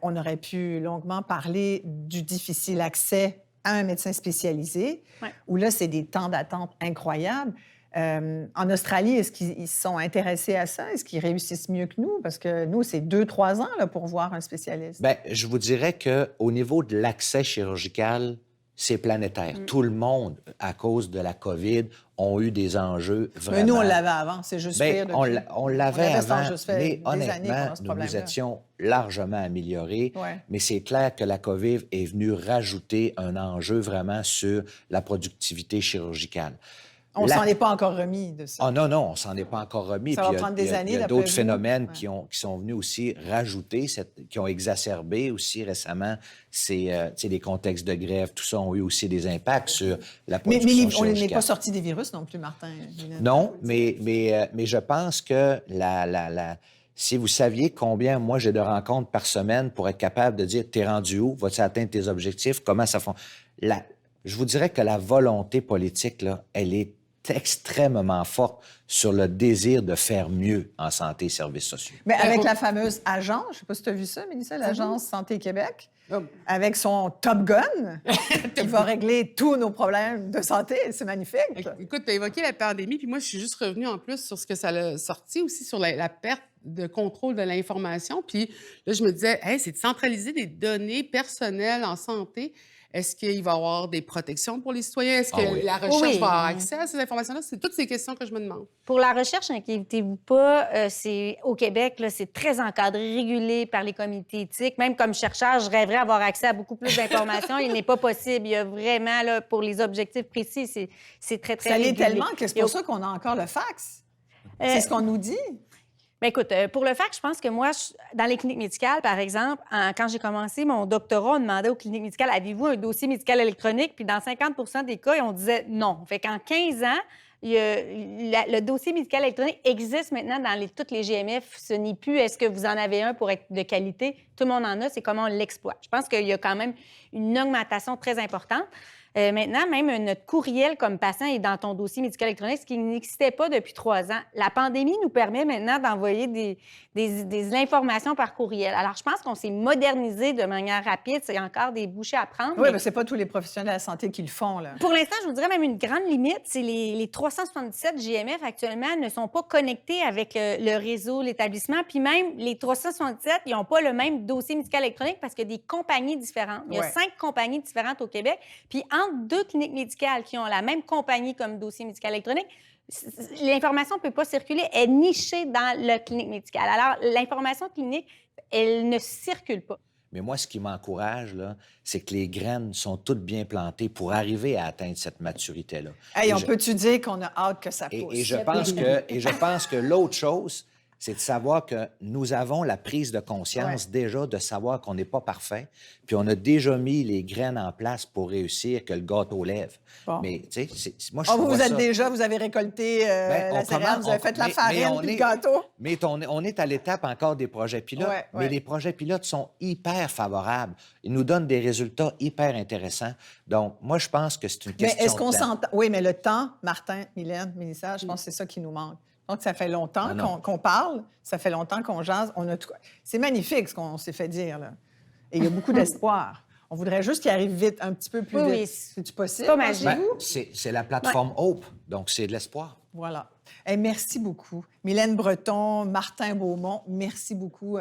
On aurait pu longuement parler du difficile accès à un médecin spécialisé, Ouais. où là, c'est des temps d'attente incroyables. En Australie, est-ce qu'ils sont intéressés à ça? Est-ce qu'ils réussissent mieux que nous? Parce que nous, c'est 2-3 ans là, pour voir un spécialiste. Bien, je vous dirais qu'au niveau de l'accès chirurgical, c'est planétaire. Tout le monde, à cause de la COVID, ont eu des enjeux vraiment... Mais nous, on l'avait avant. C'est juste Bien, pire on depuis. on l'avait cet avant, enjeu, ça fait mais des années qu'on a honnêtement, ce nous nous problème-là. étions largement améliorés. Ouais. Mais c'est clair que la COVID est venue rajouter un enjeu vraiment sur la productivité chirurgicale. On s'en est pas encore remis de ça. Ah non, non, on s'en est pas encore remis. Ça va Puis prendre il y des a- années, Il y a d'après d'autres vous? phénomènes Ouais. qui sont venus aussi rajouter, qui ont exacerbé aussi récemment les contextes de grève. Tout ça ont eu aussi des impacts sur la Mais production on n'est chirurgicale. pas sorti des virus non plus, Martin. Non, mais je pense que si vous saviez combien, moi, j'ai de rencontres par semaine pour être capable de dire, t'es rendu où? Vas-tu atteindre tes objectifs? Comment ça fonctionne? Je vous dirais que la volonté politique, là, elle est extrêmement forte sur le désir de faire mieux en santé et services sociaux. Mais avec la fameuse agence, je ne sais pas si tu as vu ça, Mélissa, l'agence Santé Québec, avec son Top Gun, qui va régler tous nos problèmes de santé. C'est magnifique. Écoute, tu as évoqué la pandémie, puis moi, je suis juste revenue en plus sur ce que ça a sorti aussi, sur la perte de contrôle de l'information. Puis là, je me disais, hey, c'est de centraliser des données personnelles en santé. Est-ce qu'il va y avoir des protections pour les citoyens? Est-ce que oui. la recherche Oui. va avoir accès à ces informations-là? C'est toutes ces questions que je me demande. Pour la recherche, inquiétez-vous pas, c'est au Québec, là, c'est très encadré, régulé par les comités éthiques. Même comme chercheur, je rêverais avoir accès à beaucoup plus d'informations. Il n'est pas possible. Il y a vraiment, là, pour les objectifs précis, c'est très, très Ça l'est régulé. tellement que c'est pour ça qu'on a encore le fax. C'est ce qu'on nous dit. Bien, écoute, pour le fact, je pense que moi, dans les cliniques médicales, par exemple, quand j'ai commencé mon doctorat, on demandait aux cliniques médicales, avez-vous un dossier médical électronique? Puis dans 50 des cas, on disait non. Fait qu'en 15 ans, le dossier médical électronique existe maintenant dans toutes les GMF. Ce n'est plus est-ce que vous en avez un pour être de qualité. Tout le monde en a, c'est comment on l'exploite. Je pense qu'il y a quand même une augmentation très importante. Maintenant, même notre courriel comme patient est dans ton dossier médical électronique, ce qui n'existait pas depuis 3 ans. La pandémie nous permet maintenant d'envoyer des informations par courriel. Alors, je pense qu'on s'est modernisé de manière rapide. C'est encore des bouchées à prendre. Oui, mais c'est pas tous les professionnels de la santé qui le font, là. Pour l'instant, je vous dirais même une grande limite, c'est les 377 GMF actuellement ne sont pas connectés avec le réseau, l'établissement. Puis même, les 377, ils n'ont pas le même dossier médical électronique parce qu'il y a des compagnies différentes. Il y a 5 compagnies différentes au Québec. Puis entre 2 cliniques médicales qui ont la même compagnie comme dossier médical électronique, l'information ne peut pas circuler, elle est nichée dans la clinique médicale. Alors, l'information clinique, elle ne circule pas. Mais moi, ce qui m'encourage, là, c'est que les graines sont toutes bien plantées pour arriver à atteindre cette maturité-là. Hey, Et on je- peut-tu dire qu'on a hâte que ça pousse? Et je pense que l'autre chose, c'est de savoir que nous avons la prise de conscience déjà de savoir qu'on n'est pas parfait, puis on a déjà mis les graines en place pour réussir que le gâteau lève. Bon. Mais, tu sais, moi, je Oh, vois ça... vous avez récolté Ben, la céréale, vous avez fait la farine on puis le est- gâteau. Mais on est à l'étape encore des projets pilotes. Ouais, Mais ouais. les projets pilotes sont hyper favorables. Ils nous donnent des résultats hyper intéressants. Donc, moi, je pense que c'est une Mais question est-ce qu'on de temps. s'entend? Oui, mais le temps, Martin, Mylène, Mélissa, je pense que c'est ça qui nous manque. Donc, ça fait longtemps Ah non. qu'on parle, ça fait longtemps qu'on jase. C'est magnifique ce qu'on s'est fait dire, là. Et il y a beaucoup d'espoir. On voudrait juste qu'il arrive vite, un petit peu plus Oui, vite. oui. C'est-tu possible? pas magique. Ben, c'est la plateforme Hope, donc c'est de l'espoir. Voilà. Merci beaucoup. Mylène Breton, Martin Beaumont, merci beaucoup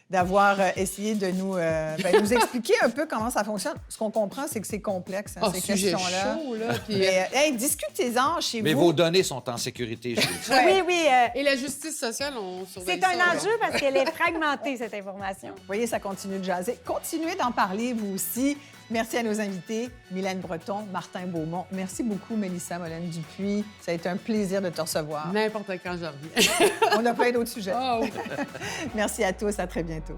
d'avoir essayé de nous expliquer un peu comment ça fonctionne. Ce qu'on comprend, c'est que c'est complexe, ces sujet questions-là. chaud, là. Puis, Mais, hey, discutez-en chez Mais vous. vos données sont en sécurité, je vous le dis. Oui, oui. et la justice sociale, on surveille C'est un ça, là. enjeu parce qu'elle est fragmentée, cette information. Vous voyez, ça continue de jaser. Continuez d'en parler, vous aussi. Merci à nos invités, Mylène Breton, Martin Beaumont. Merci beaucoup, Mélissa Molène-Dupuis. Ça a été un plaisir de te recevoir. N'importe quand je reviens. On a plein d'autres sujets. Ah oui. Merci à tous. À très bientôt.